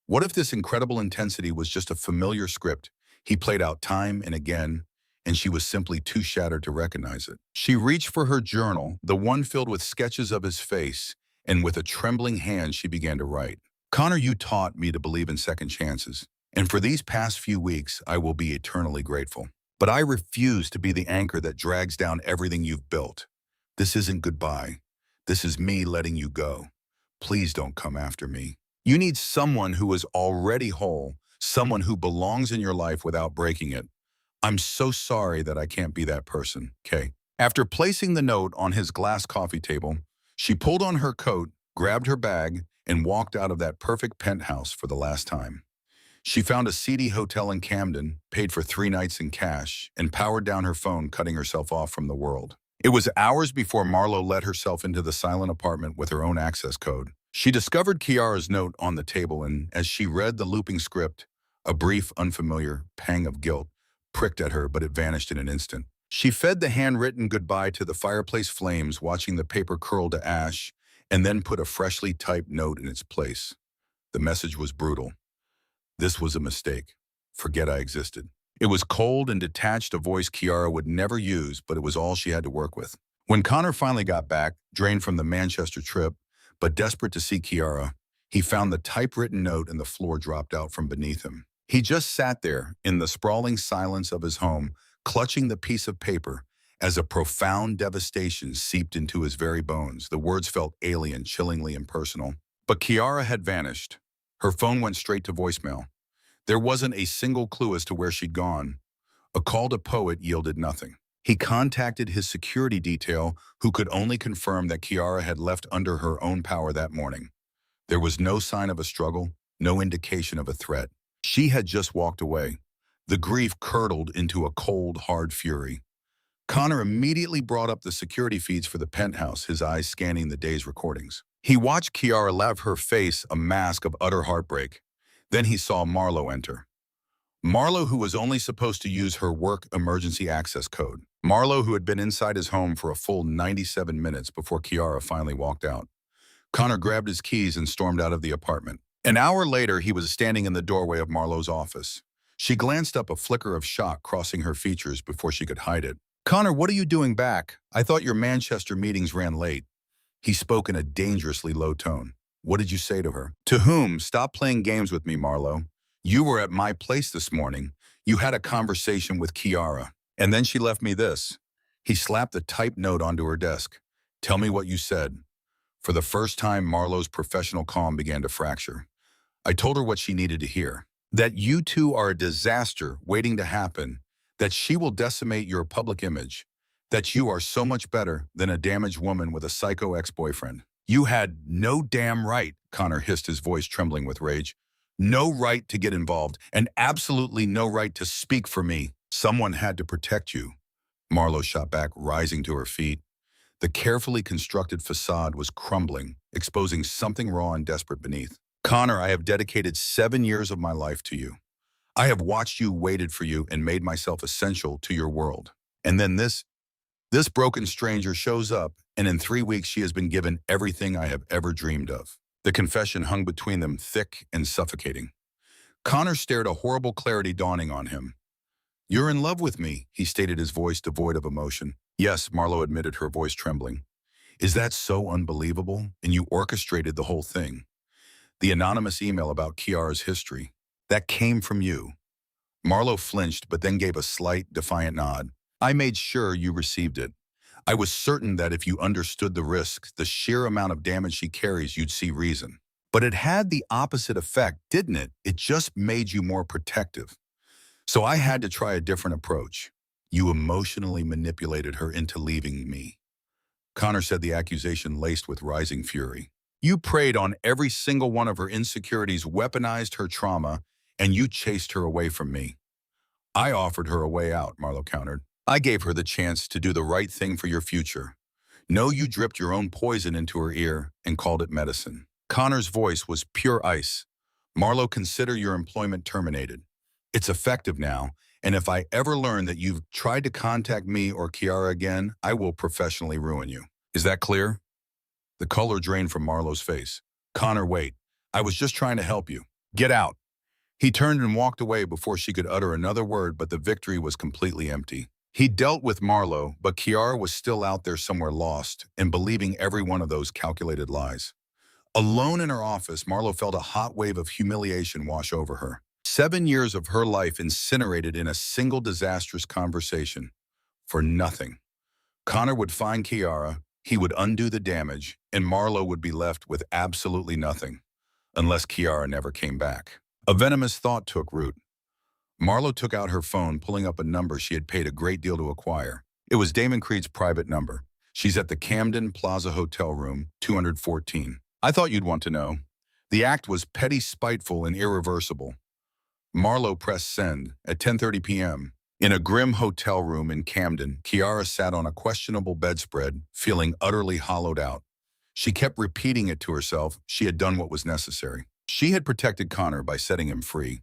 What if this incredible intensity was just a familiar script he played out time and again, and she was simply too shattered to recognize it? She reached for her journal, the one filled with sketches of his face, and with a trembling hand she began to write. "Connor, you taught me to believe in second chances, and for these past few weeks I will be eternally grateful. But I refuse to be the anchor that drags down everything you've built. This isn't goodbye. This is me letting you go. Please don't come after me. You need someone who is already whole, someone who belongs in your life without breaking it. I'm so sorry that I can't be that person, Kay." After placing the note on his glass coffee table, she pulled on her coat, grabbed her bag, and walked out of that perfect penthouse for the last time. She found a seedy hotel in Camden, paid for 3 nights in cash, and powered down her phone, cutting herself off from the world. It was hours before Marlowe let herself into the silent apartment with her own access code. She discovered Kiara's note on the table, and as she read the looping script, a brief, unfamiliar pang of guilt pricked at her, but it vanished in an instant. She fed the handwritten goodbye to the fireplace flames, watching the paper curl to ash, and then put a freshly typed note in its place. The message was brutal. This was a mistake. Forget I existed. It was cold and detached, a voice Kiara would never use, but it was all she had to work with. When Connor finally got back, drained from the Manchester trip, but desperate to see Kiara, he found the typewritten note and the floor dropped out from beneath him. He just sat there in the sprawling silence of his home, clutching the piece of paper, as a profound devastation seeped into his very bones. The words felt alien, chillingly impersonal. But Kiara had vanished. Her phone went straight to voicemail. There wasn't a single clue as to where she'd gone. A call to Poet yielded nothing. He contacted his security detail, who could only confirm that Kiara had left under her own power that morning. There was no sign of a struggle, no indication of a threat. She had just walked away. The grief curdled into a cold, hard fury. Connor immediately brought up the security feeds for the penthouse, his eyes scanning the day's recordings. He watched Kiara lave her face a mask of utter heartbreak. Then he saw Marlowe enter. Marlowe, who was only supposed to use her work emergency access code. Marlowe, who had been inside his home for a full 97 minutes before Kiara finally walked out. Connor grabbed his keys and stormed out of the apartment. An hour later, he was standing in the doorway of Marlowe's office. She glanced up, a flicker of shock crossing her features before she could hide it. "Connor, what are you doing back? I thought your Manchester meetings ran late." He spoke in a dangerously low tone. "What did you say to her?" "To whom? Stop playing games with me, Marlowe. You were at my place this morning. You had a conversation with Kiara. And then she left me this." He slapped the typed note onto her desk. "Tell me what you said." For the first time, Marlowe's professional calm began to fracture. "I told her what she needed to hear. That you two are a disaster waiting to happen. that she will decimate your public image, that you are so much better than a damaged woman with a psycho ex-boyfriend. You had no damn right, Connor hissed, his voice trembling with rage. No right to get involved, and absolutely no right to speak for me. Someone had to protect you. Marlo shot back, rising to her feet. The carefully constructed facade was crumbling, exposing something raw and desperate beneath. Connor, I have dedicated 7 years of my life to you. I have watched you, waited for you, and made myself essential to your world. And then this broken stranger shows up, and in 3 weeks she has been given everything I have ever dreamed of. The confession hung between them, thick and suffocating. Connor stared, a horrible clarity dawning on him. You're in love with me, he stated, his voice devoid of emotion. Yes, Marlo admitted, her voice trembling. Is that so unbelievable? And you orchestrated the whole thing. The anonymous email about Kiara's history, that came from you. Marlo flinched, but then gave a slight, defiant nod. I made sure you received it. I was certain that if you understood the risk, the sheer amount of damage she carries, you'd see reason. But it had the opposite effect, didn't it? It just made you more protective. So I had to try a different approach. You emotionally manipulated her into leaving me. Connor said, the accusation laced with rising fury. You preyed on every single one of her insecurities, weaponized her trauma, and you chased her away from me. I offered her a way out, Marlo countered. I gave her the chance to do the right thing for your future. No, you dripped your own poison into her ear and called it medicine. Connor's voice was pure ice. Marlo, consider your employment terminated. It's effective now, and if I ever learn that you've tried to contact me or Kiara again, I will professionally ruin you. Is that clear? The color drained from Marlo's face. Connor, wait. I was just trying to help you. Get out. He turned and walked away before she could utter another word, but the victory was completely empty. He dealt with Marlo, but Kiara was still out there somewhere, lost and believing every one of those calculated lies. Alone in her office, Marlo felt a hot wave of humiliation wash over her. 7 years of her life incinerated in a single disastrous conversation. For nothing. Connor would find Kiara, he would undo the damage, and Marlo would be left with absolutely nothing, unless Kiara never came back. A venomous thought took root. Marlo took out her phone, pulling up a number she had paid a great deal to acquire. It was Damon Creed's private number. She's at the Camden Plaza Hotel Room, 214. I thought you'd want to know. The act was petty, spiteful, and irreversible. Marlo pressed send. At 10:30 p.m., in a grim hotel room in Camden, Kiara sat on a questionable bedspread, feeling utterly hollowed out. She kept repeating it to herself. She had done what was necessary. She had protected Connor by setting him free.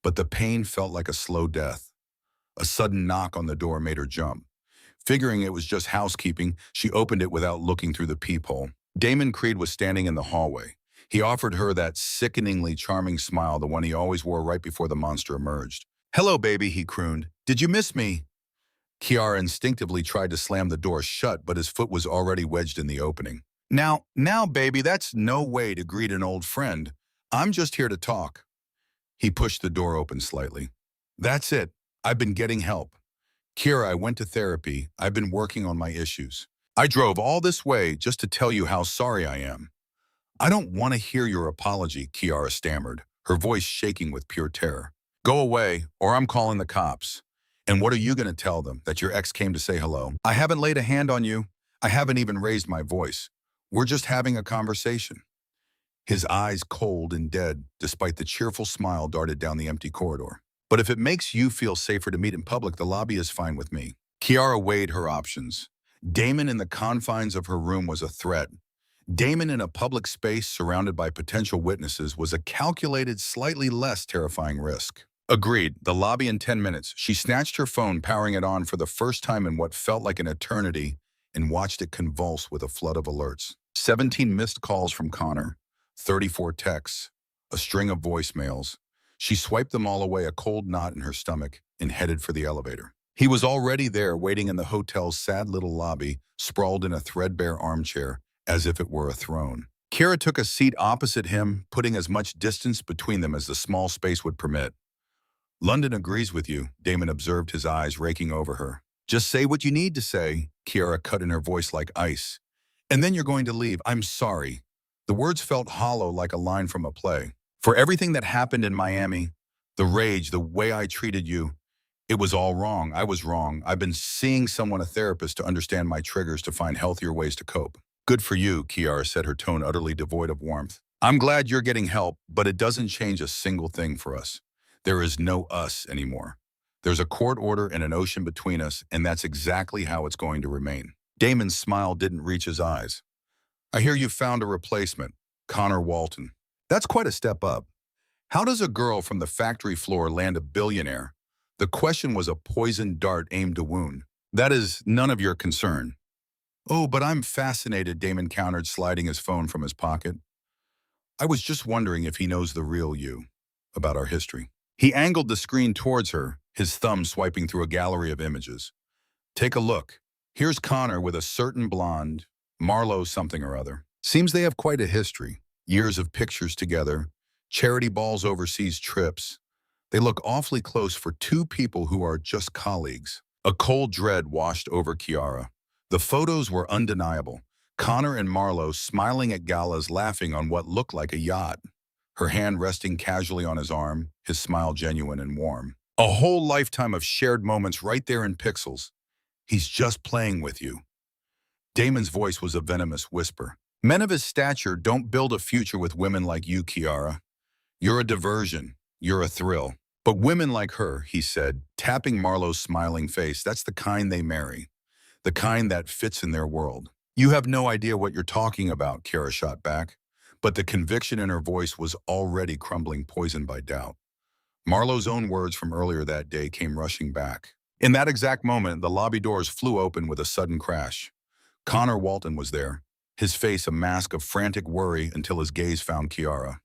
But the pain felt like a slow death. A sudden knock on the door made her jump. Figuring it was just housekeeping, she opened it without looking through the peephole. Damon Creed was standing in the hallway. He offered her that sickeningly charming smile, the one he always wore right before the monster emerged. Hello, baby, he crooned. Did you miss me? Kiara instinctively tried to slam the door shut, but his foot was already wedged in the opening. Now, baby, that's no way to greet an old friend. I'm just here to talk. He pushed the door open slightly. That's it. I've been getting help. Kiara, I went to therapy. I've been working on my issues. I drove all this way just to tell you how sorry I am. I don't want to hear your apology, Kiara stammered, her voice shaking with pure terror. Go away, or I'm calling the cops. And what are you going to tell them, that your ex came to say hello? I haven't laid a hand on you. I haven't even raised my voice. We're just having a conversation. His eyes cold and dead, despite the cheerful smile darted down the empty corridor. But if it makes you feel safer to meet in public, the lobby is fine with me. Kiara weighed her options. Damon in the confines of her room was a threat. Damon in a public space surrounded by potential witnesses was a calculated, slightly less terrifying risk. Agreed. The lobby in 10 minutes. She snatched her phone, powering it on for the first time in what felt like an eternity, and watched it convulse with a flood of alerts. 17 missed calls from Connor. 34 texts, a string of voicemails. She swiped them all away, a cold knot in her stomach, and headed for the elevator. He was already there, waiting in the hotel's sad little lobby, sprawled in a threadbare armchair, as if it were a throne. Kiara took a seat opposite him, putting as much distance between them as the small space would permit. London agrees with you, Damon observed, his eyes raking over her. Just say what you need to say, Kiara cut in, her voice like ice. And then you're going to leave. I'm sorry. The words felt hollow, like a line from a play. For everything that happened in Miami, the rage, the way I treated you, It was all wrong. I was wrong. I've been seeing a therapist to understand my triggers to find healthier ways to cope. Good for you, Kiara said, her tone utterly devoid of warmth. I'm glad you're getting help, but it doesn't change a single thing for us. There is no us anymore. There's a court order and an ocean between us, and that's exactly how it's going to remain. Damon's smile didn't reach his eyes. I hear you found a replacement, Connor Walton. That's quite a step up. How does a girl from the factory floor land a billionaire? The question was a poisoned dart aimed to wound. That is none of your concern. Oh, but I'm fascinated, Damon countered, sliding his phone from his pocket. I was just wondering if he knows the real you, about our history. He angled the screen towards her, his thumb swiping through a gallery of images. Take a look. Here's Connor with a certain blonde, Marlo something or other. Seems they have quite a history. Years of pictures together, charity balls, overseas trips. They look awfully close for two people who are just colleagues. A cold dread washed over Kiara. The photos were undeniable. Connor and Marlo smiling at galas, laughing on what looked like a yacht. Her hand resting casually on his arm, his smile genuine and warm. A whole lifetime of shared moments right there in pixels. He's just playing with you. Damon's voice was a venomous whisper. Men of his stature don't build a future with women like you, Kiara. You're a diversion. You're a thrill. But women like her, he said, tapping Marlo's smiling face, that's the kind they marry. The kind that fits in their world. You have no idea what you're talking about, Kiara shot back. But the conviction in her voice was already crumbling, poisoned by doubt. Marlo's own words from earlier that day came rushing back. In that exact moment, the lobby doors flew open with a sudden crash. Connor Walton was there, his face a mask of frantic worry until his gaze found Kiara.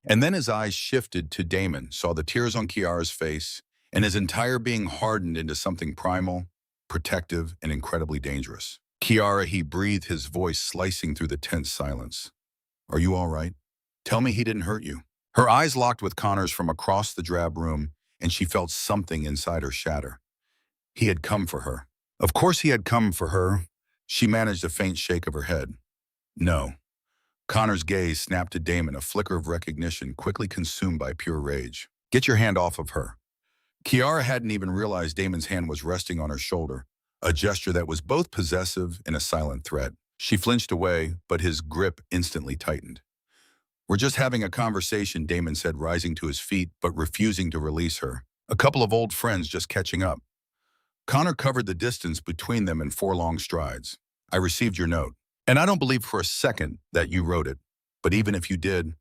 And then his eyes shifted to Damon, saw the tears on Kiara's face, and his entire being hardened into something primal, protective, and incredibly dangerous. Kiara, he breathed, his voice slicing through the tense silence. Are you all right? Tell me he didn't hurt you. Her eyes locked with Connor's from across the drab room, and she felt something inside her shatter. He had come for her. Of course he had come for her. She managed a faint shake of her head. No. Connor's gaze snapped to Damon, a flicker of recognition quickly consumed by pure rage. Get your hand off of her. Kiara hadn't even realized Damon's hand was resting on her shoulder, a gesture that was both possessive and a silent threat. She flinched away, but his grip instantly tightened. We're just having a conversation, Damon said, rising to his feet but refusing to release her. A couple of old friends just catching up. Connor covered the distance between them in 4 long strides. I received your note. And I don't believe for a second that you wrote it. But even if you did,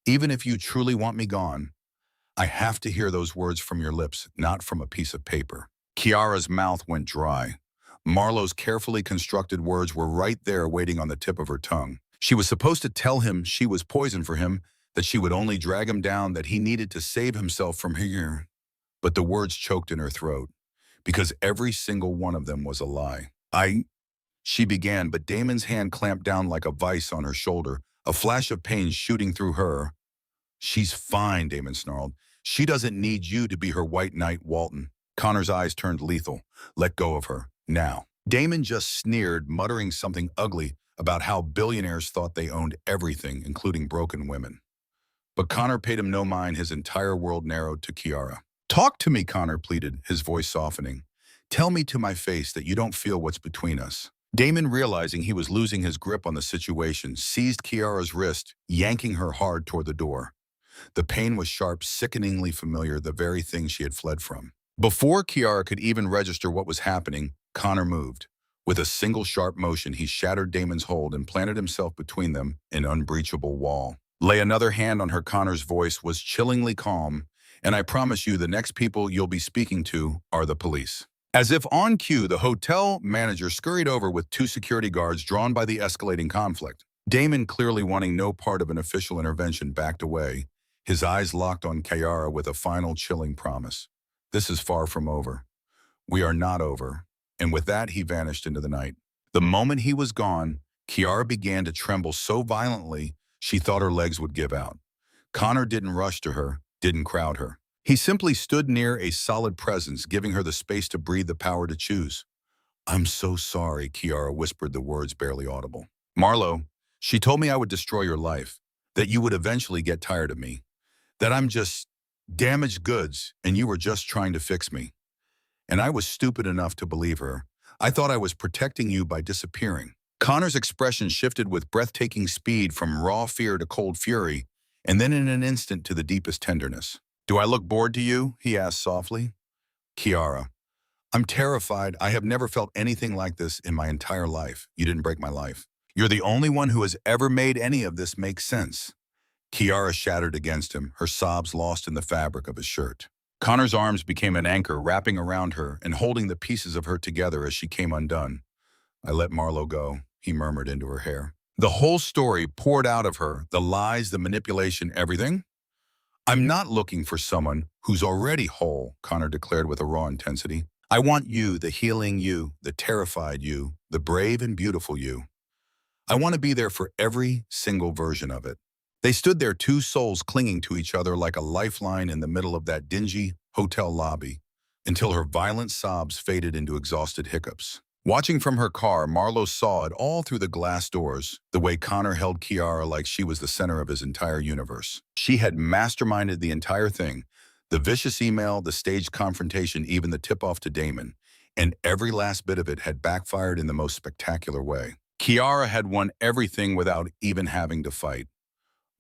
even if you truly want me gone, I have to hear those words from your lips, not from a piece of paper. Kiara's mouth went dry. Marlo's carefully constructed words were right there waiting on the tip of her tongue. She was supposed to tell him she was poison for him, that she would only drag him down, that he needed to save himself from here. But the words choked in her throat, because every single one of them was a lie. She began, but Damon's hand clamped down like a vice on her shoulder, a flash of pain shooting through her. She's fine, Damon snarled. She doesn't need you to be her white knight, Walton. Connor's eyes turned lethal. Let go of her, now. Damon just sneered, muttering something ugly about how billionaires thought they owned everything, including broken women. But Connor paid him no mind, his entire world narrowed to Kiara. Talk to me, Connor pleaded, his voice softening. Tell me to my face that you don't feel what's between us. Damon, realizing he was losing his grip on the situation, seized Kiara's wrist, yanking her hard toward the door. The pain was sharp, sickeningly familiar, the very thing she had fled from. Before Kiara could even register what was happening, Connor moved. With a single sharp motion, he shattered Damon's hold and planted himself between them, an unbreachable wall. Lay another hand on her. Connor's voice was chillingly calm, and I promise you the next people you'll be speaking to are the police. As if on cue, the hotel manager scurried over with 2 security guards drawn by the escalating conflict. Damon, clearly wanting no part of an official intervention, backed away, his eyes locked on Kiara with a final chilling promise. This is far from over. We are not over. And with that, he vanished into the night. The moment he was gone, Kiara began to tremble so violently she thought her legs would give out. Connor didn't rush to her, didn't crowd her. He simply stood near, a solid presence, giving her the space to breathe, the power to choose. I'm so sorry, Kiara whispered, the words barely audible. Marlo, she told me I would destroy your life, that you would eventually get tired of me, that I'm just damaged goods and you were just trying to fix me. And I was stupid enough to believe her. I thought I was protecting you by disappearing. Connor's expression shifted with breathtaking speed from raw fear to cold fury, and then in an instant to the deepest tenderness. Do I look bored to you? He asked softly. Kiara, I'm terrified. I have never felt anything like this in my entire life. You didn't break my life. You're the only one who has ever made any of this make sense. Kiara shattered against him, her sobs lost in the fabric of his shirt. Connor's arms became an anchor, wrapping around her and holding the pieces of her together as she came undone. I let Marlo go, he murmured into her hair. The whole story poured out of her, the lies, the manipulation, everything. I'm not looking for someone who's already whole, Connor declared with a raw intensity. I want you, the healing you, the terrified you, the brave and beautiful you. I want to be there for every single version of it. They stood there, two souls clinging to each other like a lifeline in the middle of that dingy hotel lobby, until her violent sobs faded into exhausted hiccups. Watching from her car, Marlo saw it all through the glass doors, the way Connor held Kiara like she was the center of his entire universe. She had masterminded the entire thing, the vicious email, the staged confrontation, even the tip-off to Damon, and every last bit of it had backfired in the most spectacular way. Kiara had won everything without even having to fight.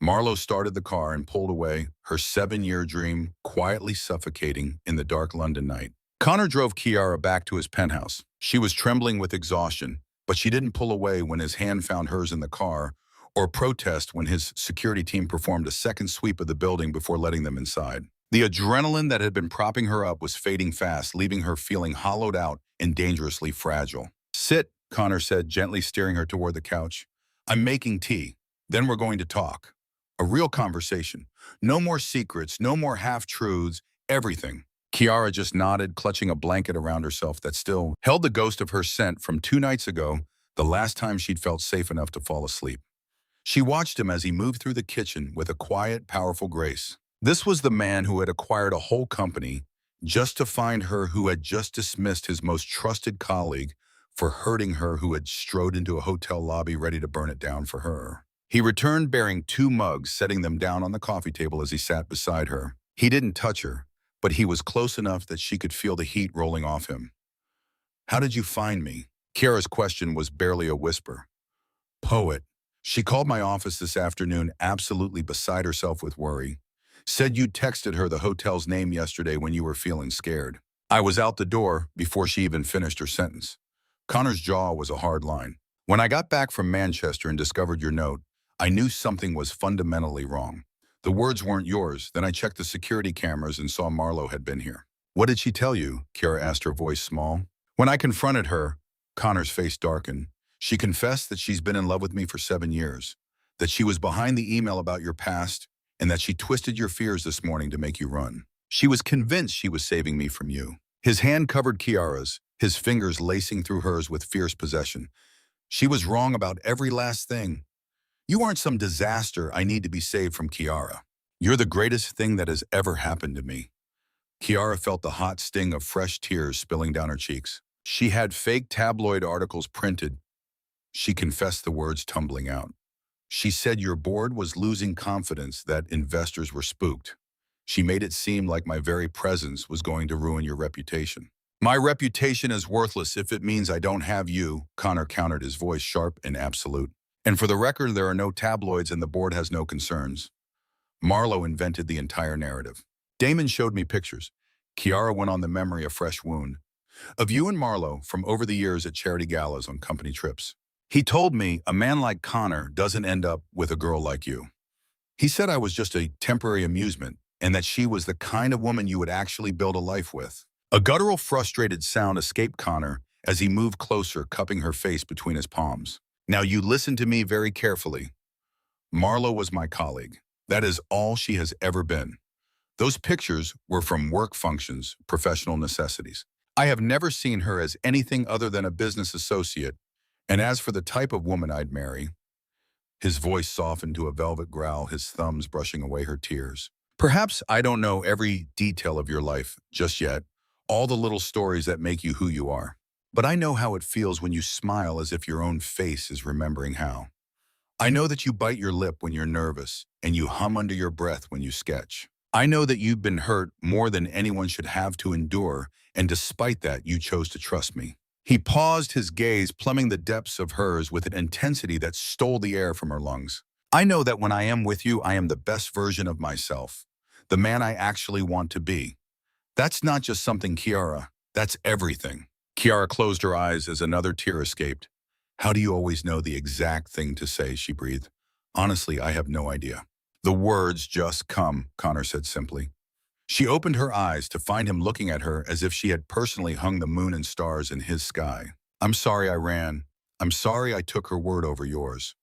Marlo started the car and pulled away, her 7-year dream quietly suffocating in the dark London night. Connor drove Kiara back to his penthouse. She was trembling with exhaustion, but she didn't pull away when his hand found hers in the car, or protest when his security team performed a second sweep of the building before letting them inside. The adrenaline that had been propping her up was fading fast, leaving her feeling hollowed out and dangerously fragile. Sit, Connor said, gently steering her toward the couch. I'm making tea. Then we're going to talk. A real conversation. No more secrets, no more half-truths, everything. Kiara just nodded, clutching a blanket around herself that still held the ghost of her scent from 2 nights ago, the last time she'd felt safe enough to fall asleep. She watched him as he moved through the kitchen with a quiet, powerful grace. This was the man who had acquired a whole company just to find her, who had just dismissed his most trusted colleague for hurting her, who had strode into a hotel lobby ready to burn it down for her. He returned bearing 2 mugs, setting them down on the coffee table as he sat beside her. He didn't touch her, but he was close enough that she could feel the heat rolling off him. How did you find me? Kiara's question was barely a whisper. Poet. She called my office this afternoon, absolutely beside herself with worry. Said you texted her the hotel's name yesterday when you were feeling scared. I was out the door before she even finished her sentence. Connor's jaw was a hard line. When I got back from Manchester and discovered your note, I knew something was fundamentally wrong. The words weren't yours. Then I checked the security cameras and saw Marlo had been here. What did she tell you? Kiara asked, her voice small. When I confronted her, Connor's face darkened. She confessed that she's been in love with me for 7 years, that she was behind the email about your past, and that she twisted your fears this morning to make you run. She was convinced she was saving me from you. His hand covered Kiara's, his fingers lacing through hers with fierce possession. She was wrong about every last thing. You aren't some disaster I need to be saved from, Kiara. You're the greatest thing that has ever happened to me. Kiara felt the hot sting of fresh tears spilling down her cheeks. She had fake tabloid articles printed. She confessed, the words tumbling out. She said your board was losing confidence, that investors were spooked. She made it seem like my very presence was going to ruin your reputation. My reputation is worthless if it means I don't have you, Connor countered, his voice sharp and absolute. And for the record, there are no tabloids and the board has no concerns. Marlo invented the entire narrative. Damon showed me pictures. Kiara went on, the memory a fresh wound. Of you and Marlo from over the years at charity galas on company trips. He told me a man like Connor doesn't end up with a girl like you. He said I was just a temporary amusement and that she was the kind of woman you would actually build a life with. A guttural, frustrated sound escaped Connor as he moved closer, cupping her face between his palms. Now you listen to me very carefully. Marlo was my colleague. That is all she has ever been. Those pictures were from work functions, professional necessities. I have never seen her as anything other than a business associate. And as for the type of woman I'd marry, his voice softened to a velvet growl, his thumbs brushing away her tears. Perhaps I don't know every detail of your life just yet, all the little stories that make you who you are. But I know how it feels when you smile as if your own face is remembering how. I know that you bite your lip when you're nervous and you hum under your breath when you sketch. I know that you've been hurt more than anyone should have to endure, and despite that, you chose to trust me." He paused, his gaze plumbing the depths of hers with an intensity that stole the air from her lungs. "I know that when I am with you, I am the best version of myself, the man I actually want to be. That's not just something, Kiara. That's everything." Kiara closed her eyes as another tear escaped. "How do you always know the exact thing to say?" she breathed. "Honestly, I have no idea." "The words just come," Connor said simply. She opened her eyes to find him looking at her as if she had personally hung the moon and stars in his sky. "I'm sorry I ran. I'm sorry I took her word over yours.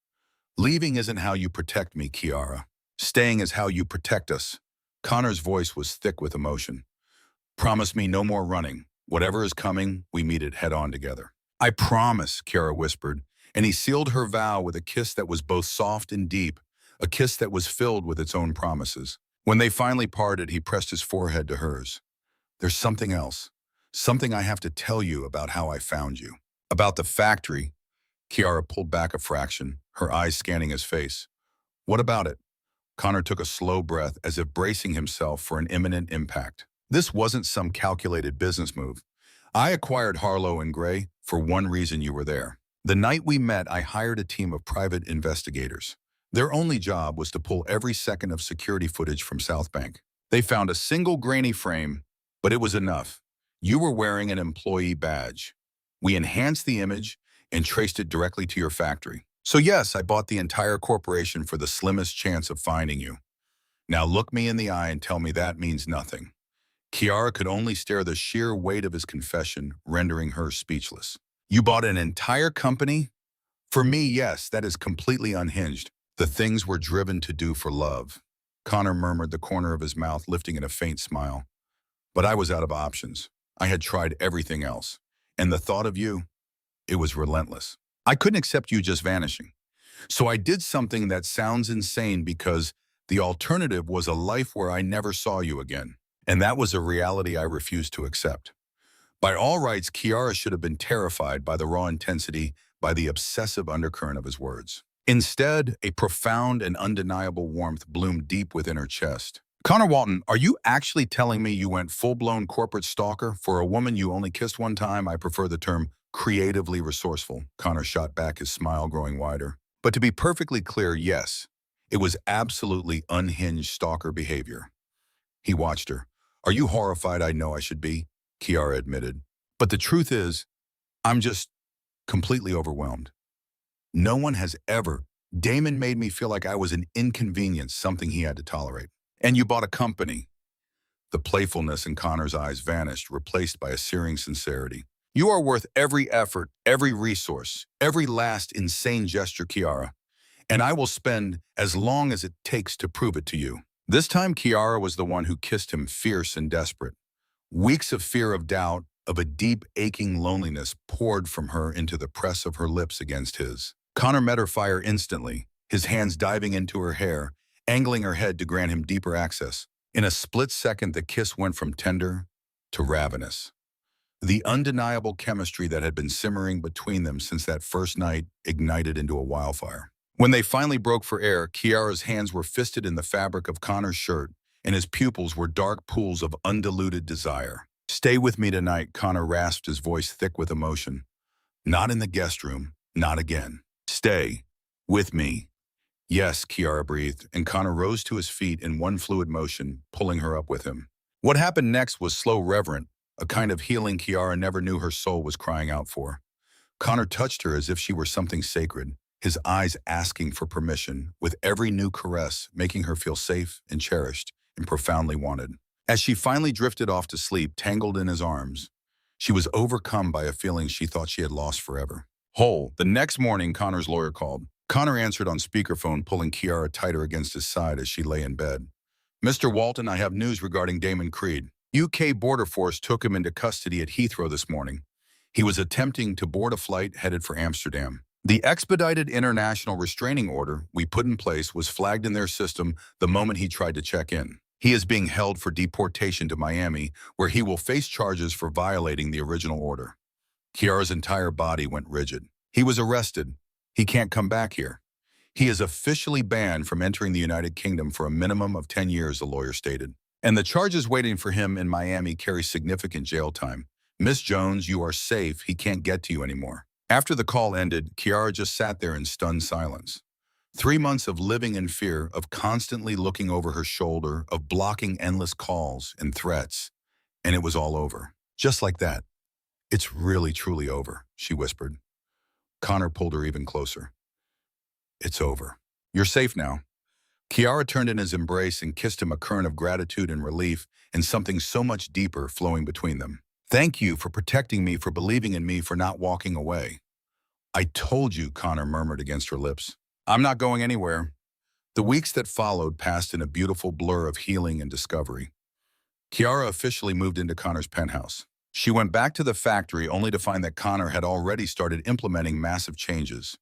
Leaving isn't how you protect me, Kiara. Staying is how you protect us." Connor's voice was thick with emotion. "Promise me no more running. Whatever is coming, we meet it head on together." "I promise," Kiara whispered, and he sealed her vow with a kiss that was both soft and deep, a kiss that was filled with its own promises. When they finally parted, he pressed his forehead to hers. "There's something else. Something I have to tell you about how I found you." "About the factory." Kiara pulled back a fraction, her eyes scanning his face. "What about it?" Connor took a slow breath as if bracing himself for an imminent impact. "This wasn't some calculated business move. I acquired Harlow and Gray for one reason: you were there. The night we met, I hired a team of private investigators. Their only job was to pull every second of security footage from South Bank. They found a single grainy frame, but it was enough. You were wearing an employee badge. We enhanced the image and traced it directly to your factory. So yes, I bought the entire corporation for the slimmest chance of finding you. Now look me in the eye and tell me that means nothing." Kiara could only stare, the sheer weight of his confession rendering her speechless. "You bought an entire company?" "For me, yes, that is completely unhinged. The things we're driven to do for love." Connor murmured, the corner of his mouth lifting in a faint smile. "But I was out of options. I had tried everything else. And the thought of you, it was relentless. I couldn't accept you just vanishing. So I did something that sounds insane, because the alternative was a life where I never saw you again. And that was a reality I refused to accept." By all rights, Kiara should have been terrified by the raw intensity, by the obsessive undercurrent of his words. Instead, a profound and undeniable warmth bloomed deep within her chest. "Connor Walton, are you actually telling me you went full-blown corporate stalker for a woman you only kissed one time?" "I prefer the term creatively resourceful," Connor shot back, his smile growing wider. "But to be perfectly clear, yes, it was absolutely unhinged stalker behavior." He watched her. "Are you horrified? I know I should be," Kiara admitted. "But the truth is, I'm just completely overwhelmed. No one has ever. Damon made me feel like I was an inconvenience, something he had to tolerate. And you bought a company." The playfulness in Connor's eyes vanished, replaced by a searing sincerity. "You are worth every effort, every resource, every last insane gesture, Kiara. And I will spend as long as it takes to prove it to you." This time, Kiara was the one who kissed him, fierce and desperate. Weeks of fear, of doubt, of a deep, aching loneliness poured from her into the press of her lips against his. Connor met her fire instantly, his hands diving into her hair, angling her head to grant him deeper access. In a split second, the kiss went from tender to ravenous. The undeniable chemistry that had been simmering between them since that first night ignited into a wildfire. When they finally broke for air, Kiara's hands were fisted in the fabric of Connor's shirt, and his pupils were dark pools of undiluted desire. "Stay with me tonight," Connor rasped, his voice thick with emotion. "Not in the guest room, not again. Stay with me." "Yes," Kiara breathed, and Connor rose to his feet in one fluid motion, pulling her up with him. What happened next was slow, reverent, a kind of healing Kiara never knew her soul was crying out for. Connor touched her as if she were something sacred, his eyes asking for permission, with every new caress making her feel safe and cherished and profoundly wanted. As she finally drifted off to sleep, tangled in his arms, she was overcome by a feeling she thought she had lost forever. Whole. The next morning, Connor's lawyer called. Connor answered on speakerphone, pulling Kiara tighter against his side as she lay in bed. "Mr. Walton, I have news regarding Damon Creed. UK Border Force took him into custody at Heathrow this morning. He was attempting to board a flight headed for Amsterdam. The expedited international restraining order we put in place was flagged in their system the moment he tried to check in. He is being held for deportation to Miami, where he will face charges for violating the original order." Kiara's entire body went rigid. "He was arrested. He can't come back here. He is officially banned from entering the United Kingdom for a minimum of 10 years, the lawyer stated. And the charges waiting for him in Miami carry significant jail time. Miss Jones, you are safe. He can't get to you anymore. After the call ended, Kiara just sat there in stunned silence. 3 months of living in fear, of constantly looking over her shoulder, of blocking endless calls and threats. And it was all over. Just like that. It's really, truly over, she whispered. Connor pulled her even closer. It's over. You're safe now. Kiara turned in his embrace and kissed him, a current of gratitude and relief, and something so much deeper flowing between them. Thank you for protecting me, for believing in me, for not walking away. I told you, Connor murmured against her lips. I'm not going anywhere. The weeks that followed passed in a beautiful blur of healing and discovery. Kiara officially moved into Connor's penthouse. She went back to the factory only to find that Connor had already started implementing massive changes.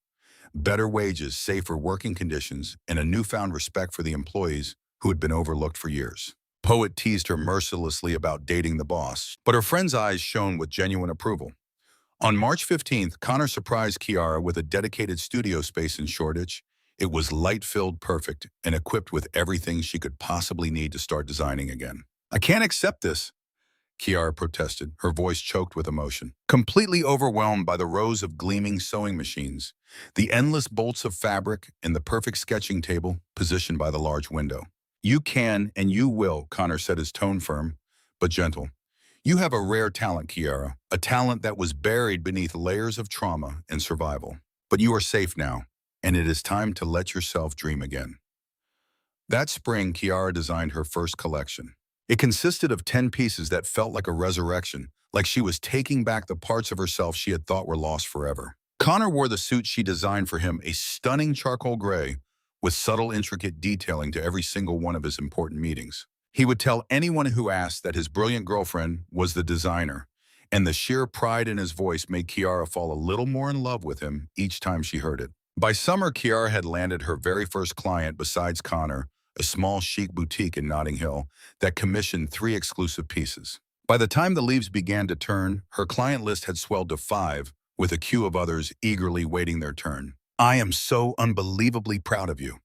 Better wages, safer working conditions, and a newfound respect for the employees who had been overlooked for years. Poet teased her mercilessly about dating the boss, but her friend's eyes shone with genuine approval. On March 15th, Connor surprised Kiara with a dedicated studio space in Shoreditch. It was light-filled, perfect, and equipped with everything she could possibly need to start designing again. I can't accept this, Kiara protested, her voice choked with emotion. Completely overwhelmed by the rows of gleaming sewing machines, the endless bolts of fabric, and the perfect sketching table positioned by the large window. You can and you will, Connor said, his tone firm, but gentle. You have a rare talent, Kiara, a talent that was buried beneath layers of trauma and survival. But you are safe now, and it is time to let yourself dream again. That spring, Kiara designed her first collection. It consisted of 10 pieces that felt like a resurrection, like she was taking back the parts of herself she had thought were lost forever. Connor wore the suit she designed for him, a stunning charcoal gray, with subtle, intricate detailing to every single one of his important meetings. He would tell anyone who asked that his brilliant girlfriend was the designer, and the sheer pride in his voice made Kiara fall a little more in love with him each time she heard it. By summer, Kiara had landed her very first client besides Connor, a small chic boutique in Notting Hill that commissioned 3 exclusive pieces. By the time the leaves began to turn, her client list had swelled to 5, with a queue of others eagerly waiting their turn. I am so unbelievably proud of you,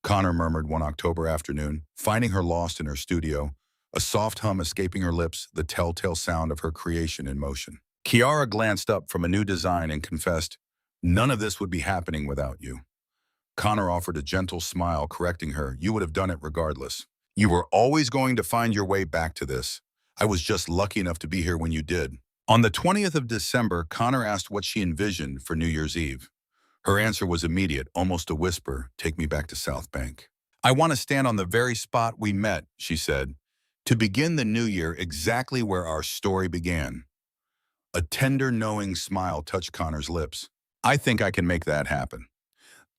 Connor murmured one October afternoon, finding her lost in her studio, a soft hum escaping her lips, the telltale sound of her creation in motion. Kiara glanced up from a new design and confessed, "None of this would be happening without you." Connor offered a gentle smile, correcting her. "You would have done it regardless. You were always going to find your way back to this. I was just lucky enough to be here when you did." On the 20th of December, Connor asked what she envisioned for New Year's Eve. Her answer was immediate, almost a whisper, "Take me back to South Bank." "I want to stand on the very spot we met," she said, "to begin the new year exactly where our story began." A tender, knowing smile touched Connor's lips. "I think I can make that happen."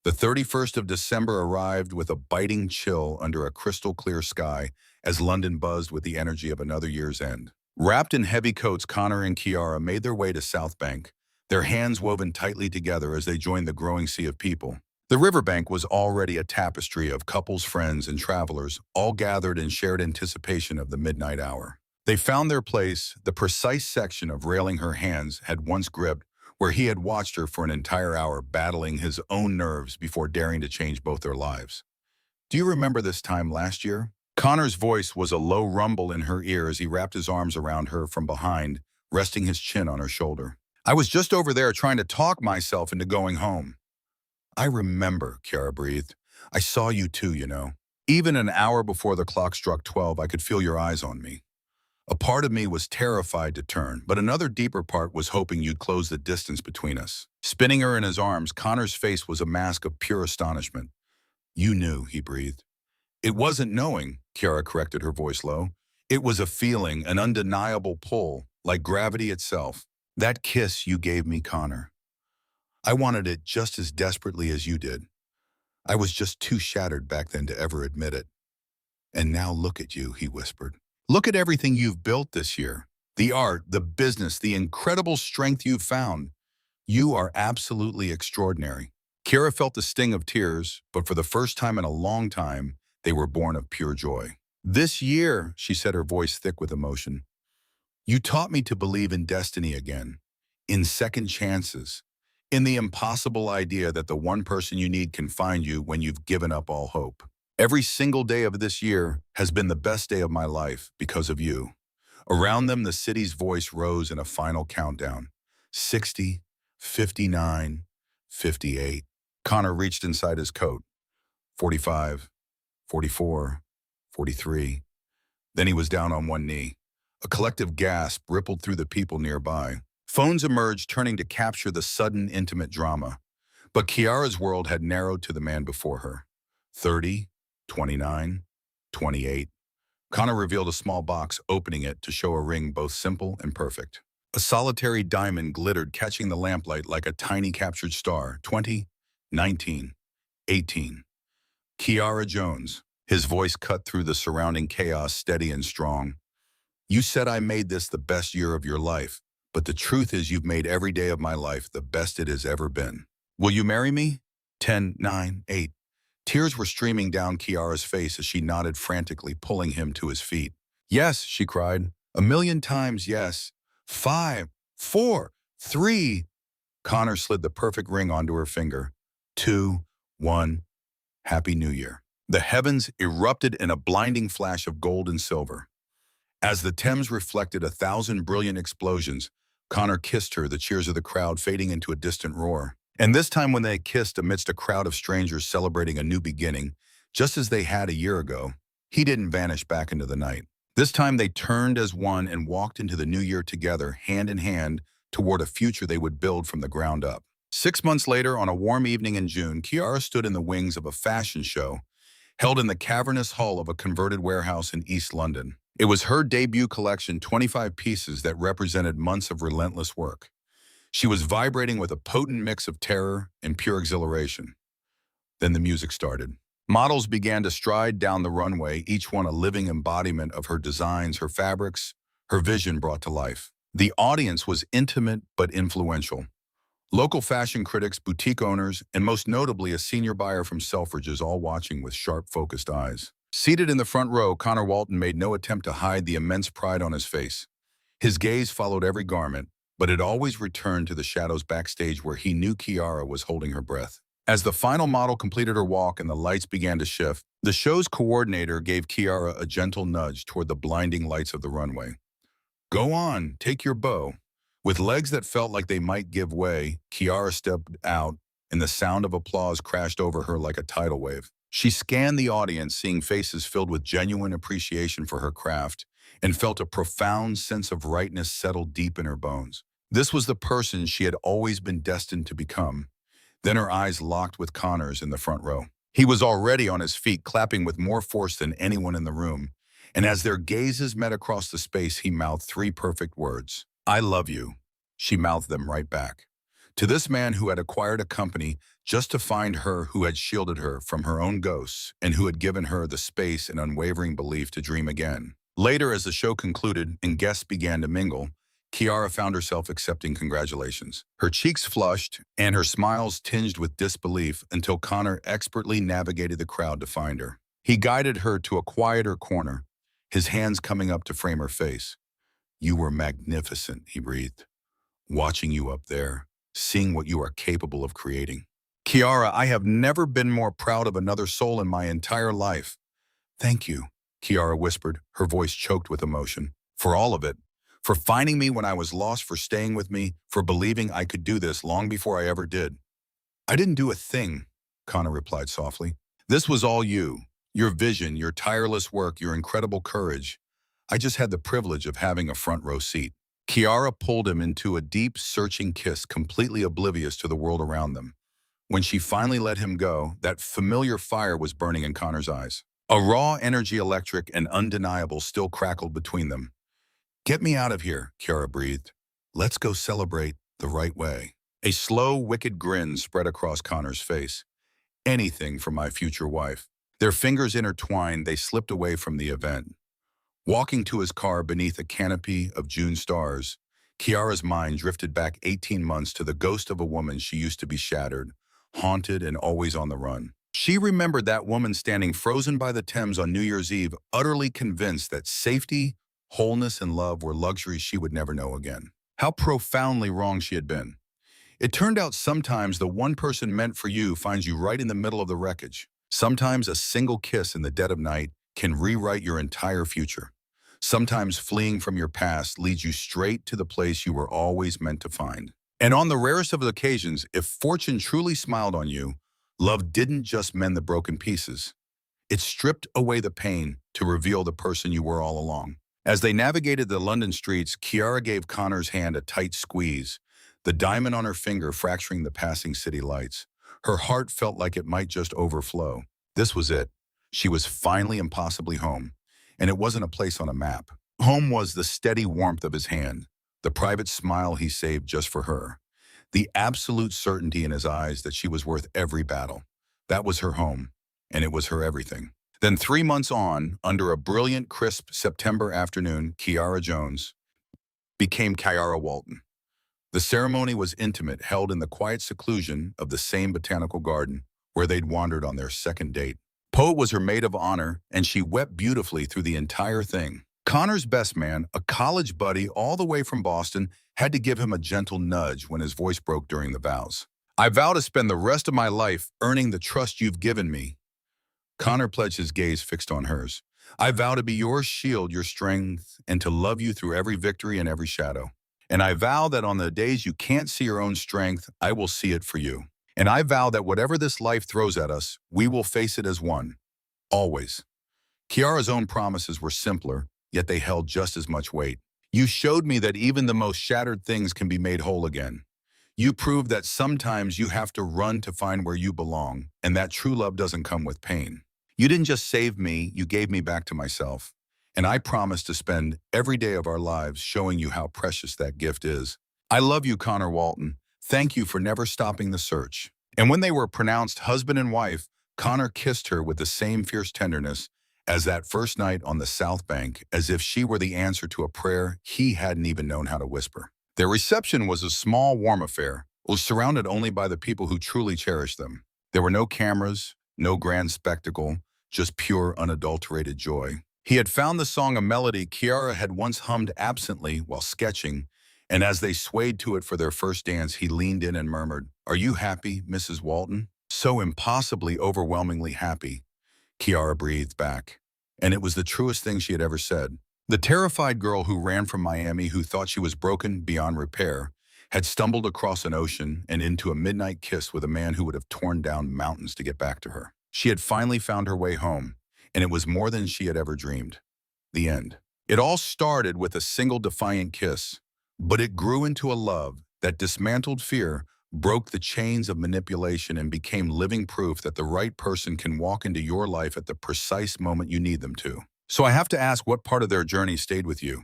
The 31st of December arrived with a biting chill under a crystal-clear sky as London buzzed with the energy of another year's end. Wrapped in heavy coats, Connor and Kiara made their way to South Bank, their hands woven tightly together as they joined the growing sea of people. The riverbank was already a tapestry of couples, friends, and travelers, all gathered in shared anticipation of the midnight hour. They found their place, the precise section of railing her hands had once gripped, where he had watched her for an entire hour battling his own nerves before daring to change both their lives. "Do you remember this time last year?" Connor's voice was a low rumble in her ear as he wrapped his arms around her from behind, resting his chin on her shoulder. "I was just over there trying to talk myself into going home." "I remember," Kiara breathed. "I saw you too, you know. Even an hour before the clock struck 12, I could feel your eyes on me. A part of me was terrified to turn, but another deeper part was hoping you'd close the distance between us." Spinning her in his arms, Connor's face was a mask of pure astonishment. "You knew," he breathed. "It wasn't knowing," Kiara corrected, her voice low. "It was a feeling, an undeniable pull, like gravity itself. That kiss you gave me, Connor. I wanted it just as desperately as you did. I was just too shattered back then to ever admit it. And now look at you," he whispered. "Look at everything you've built this year. The art, the business, the incredible strength you've found. You are absolutely extraordinary." Kiara felt the sting of tears, but for the first time in a long time, they were born of pure joy. "This year," she said, her voice thick with emotion, "you taught me to believe in destiny again, in second chances, in the impossible idea that the one person you need can find you when you've given up all hope. Every single day of this year has been the best day of my life because of you. Around them, the city's voice rose in a final countdown. 60, 59, 58. Connor reached inside his coat. 45, 44, 43. Then he was down on one knee. A collective gasp rippled through the people nearby. Phones emerged, turning to capture the sudden, intimate drama. But Kiara's world had narrowed to the man before her. 30, 29, 28. Connor revealed a small box, opening it to show a ring both simple and perfect. A solitary diamond glittered, catching the lamplight like a tiny captured star. 20, 19, 18. Kiara Jones. His voice cut through the surrounding chaos, steady and strong. You said I made this the best year of your life, but the truth is you've made every day of my life the best it has ever been. Will you marry me? 10, 9, 8. Tears were streaming down Kiara's face as she nodded frantically, pulling him to his feet. Yes, she cried. A million times yes. 5, 4, 3. Connor slid the perfect ring onto her finger. 2, 1. Happy New Year. The heavens erupted in a blinding flash of gold and silver. As the Thames reflected 1,000 brilliant explosions, Connor kissed her, the cheers of the crowd fading into a distant roar. And this time when they kissed amidst a crowd of strangers celebrating a new beginning, just as they had a year ago, he didn't vanish back into the night. This time they turned as one and walked into the new year together, hand in hand, toward a future they would build from the ground up. 6 months later, on a warm evening in June, Kiara stood in the wings of a fashion show held in the cavernous hull of a converted warehouse in East London. It was her debut collection, 25 pieces that represented months of relentless work. She was vibrating with a potent mix of terror and pure exhilaration. Then the music started. Models began to stride down the runway, each one a living embodiment of her designs, her fabrics, her vision brought to life. The audience was intimate but influential. Local fashion critics, boutique owners, and most notably a senior buyer from Selfridges, all watching with sharp, focused eyes. Seated in the front row, Connor Walton made no attempt to hide the immense pride on his face. His gaze followed every garment, but it always returned to the shadows backstage where he knew Kiara was holding her breath. As the final model completed her walk and the lights began to shift, the show's coordinator gave Kiara a gentle nudge toward the blinding lights of the runway. Go on, take your bow. With legs that felt like they might give way, Kiara stepped out, and the sound of applause crashed over her like a tidal wave. She scanned the audience, seeing faces filled with genuine appreciation for her craft, and felt a profound sense of rightness settle deep in her bones. This was the person she had always been destined to become. Then her eyes locked with Connor's in the front row. He was already on his feet, clapping with more force than anyone in the room, and as their gazes met across the space, he mouthed 3 perfect words. I love you. She mouthed them right back. To this man who had acquired a company just to find her, who had shielded her from her own ghosts, and who had given her the space and unwavering belief to dream again. Later, as the show concluded and guests began to mingle, Kiara found herself accepting congratulations. Her cheeks flushed and her smiles tinged with disbelief until Connor expertly navigated the crowd to find her. He guided her to a quieter corner, his hands coming up to frame her face. You were magnificent, he breathed. Watching you up there, seeing what you are capable of creating. Kiara, I have never been more proud of another soul in my entire life. Thank you, Kiara whispered, her voice choked with emotion. For all of it. For finding me when I was lost, for staying with me, for believing I could do this long before I ever did. I didn't do a thing, Connor replied softly. This was all you. Your vision, your tireless work, your incredible courage. I just had the privilege of having a front row seat. Kiara pulled him into a deep, searching kiss, completely oblivious to the world around them. When she finally let him go, that familiar fire was burning in Connor's eyes. A raw energy, electric and undeniable, still crackled between them. Get me out of here, Kiara breathed. Let's go celebrate the right way. A slow, wicked grin spread across Connor's face. Anything for my future wife. Their fingers intertwined, they slipped away from the event. Walking to his car beneath a canopy of June stars, Kiara's mind drifted back 18 months to the ghost of a woman she used to be, shattered, haunted, and always on the run. She remembered that woman standing frozen by the Thames on New Year's Eve, utterly convinced that safety, wholeness, and love were luxuries she would never know again. How profoundly wrong she had been. It turned out sometimes the one person meant for you finds you right in the middle of the wreckage. Sometimes a single kiss in the dead of night can rewrite your entire future. Sometimes fleeing from your past leads you straight to the place you were always meant to find. And on the rarest of occasions, if fortune truly smiled on you, love didn't just mend the broken pieces. It stripped away the pain to reveal the person you were all along. As they navigated the London streets, Kiara gave Connor's hand a tight squeeze, the diamond on her finger fracturing the passing city lights. Her heart felt like it might just overflow. This was it. She was finally impossibly home. And it wasn't a place on a map. Home was the steady warmth of his hand, the private smile he saved just for her, the absolute certainty in his eyes that she was worth every battle. That was her home, and it was her everything. Then 3 months on, under a brilliant, crisp September afternoon, Kiara Jones became Kiara Walton. The ceremony was intimate, held in the quiet seclusion of the same botanical garden where they'd wandered on their second date. Poet was her maid of honor, and she wept beautifully through the entire thing. Connor's best man, a college buddy all the way from Boston, had to give him a gentle nudge when his voice broke during the vows. "I vow to spend the rest of my life earning the trust you've given me." Connor pledged, his gaze fixed on hers. "I vow to be your shield, your strength, and to love you through every victory and every shadow. And I vow that on the days you can't see your own strength, I will see it for you. And I vow that whatever this life throws at us, we will face it as one. Always." Kiara's own promises were simpler, yet they held just as much weight. "You showed me that even the most shattered things can be made whole again. You proved that sometimes you have to run to find where you belong, and that true love doesn't come with pain. You didn't just save me, you gave me back to myself. And I promise to spend every day of our lives showing you how precious that gift is. I love you, Connor Walton. Thank you for never stopping the search." And when they were pronounced husband and wife, Connor kissed her with the same fierce tenderness as that first night on the South Bank, as if she were the answer to a prayer he hadn't even known how to whisper. Their reception was a small, warm affair. It was surrounded only by the people who truly cherished them. There were no cameras, no grand spectacle, just pure, unadulterated joy. He had found the song a melody Kiara had once hummed absently while sketching, and as they swayed to it for their first dance, he leaned in and murmured, "Are you happy, Mrs. Walton?" "So impossibly, overwhelmingly happy," Kiara breathed back. And it was the truest thing she had ever said. The terrified girl who ran from Miami, who thought she was broken beyond repair, had stumbled across an ocean and into a midnight kiss with a man who would have torn down mountains to get back to her. She had finally found her way home, and it was more than she had ever dreamed. The end. It all started with a single defiant kiss, but it grew into a love that dismantled fear, broke the chains of manipulation, and became living proof that the right person can walk into your life at the precise moment you need them to. So I have to ask, what part of their journey stayed with you?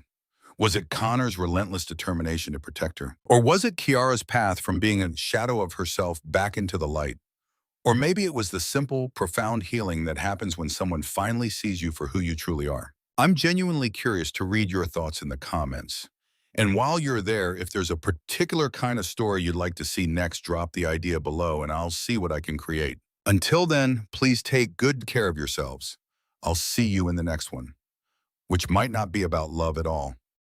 Was it Connor's relentless determination to protect her? Or was it Kiara's path from being a shadow of herself back into the light? Or maybe it was the simple, profound healing that happens when someone finally sees you for who you truly are. I'm genuinely curious to read your thoughts in the comments. And while you're there, if there's a particular kind of story you'd like to see next, drop the idea below and I'll see what I can create. Until then, please take good care of yourselves. I'll see you in the next one, which might not be about love at all.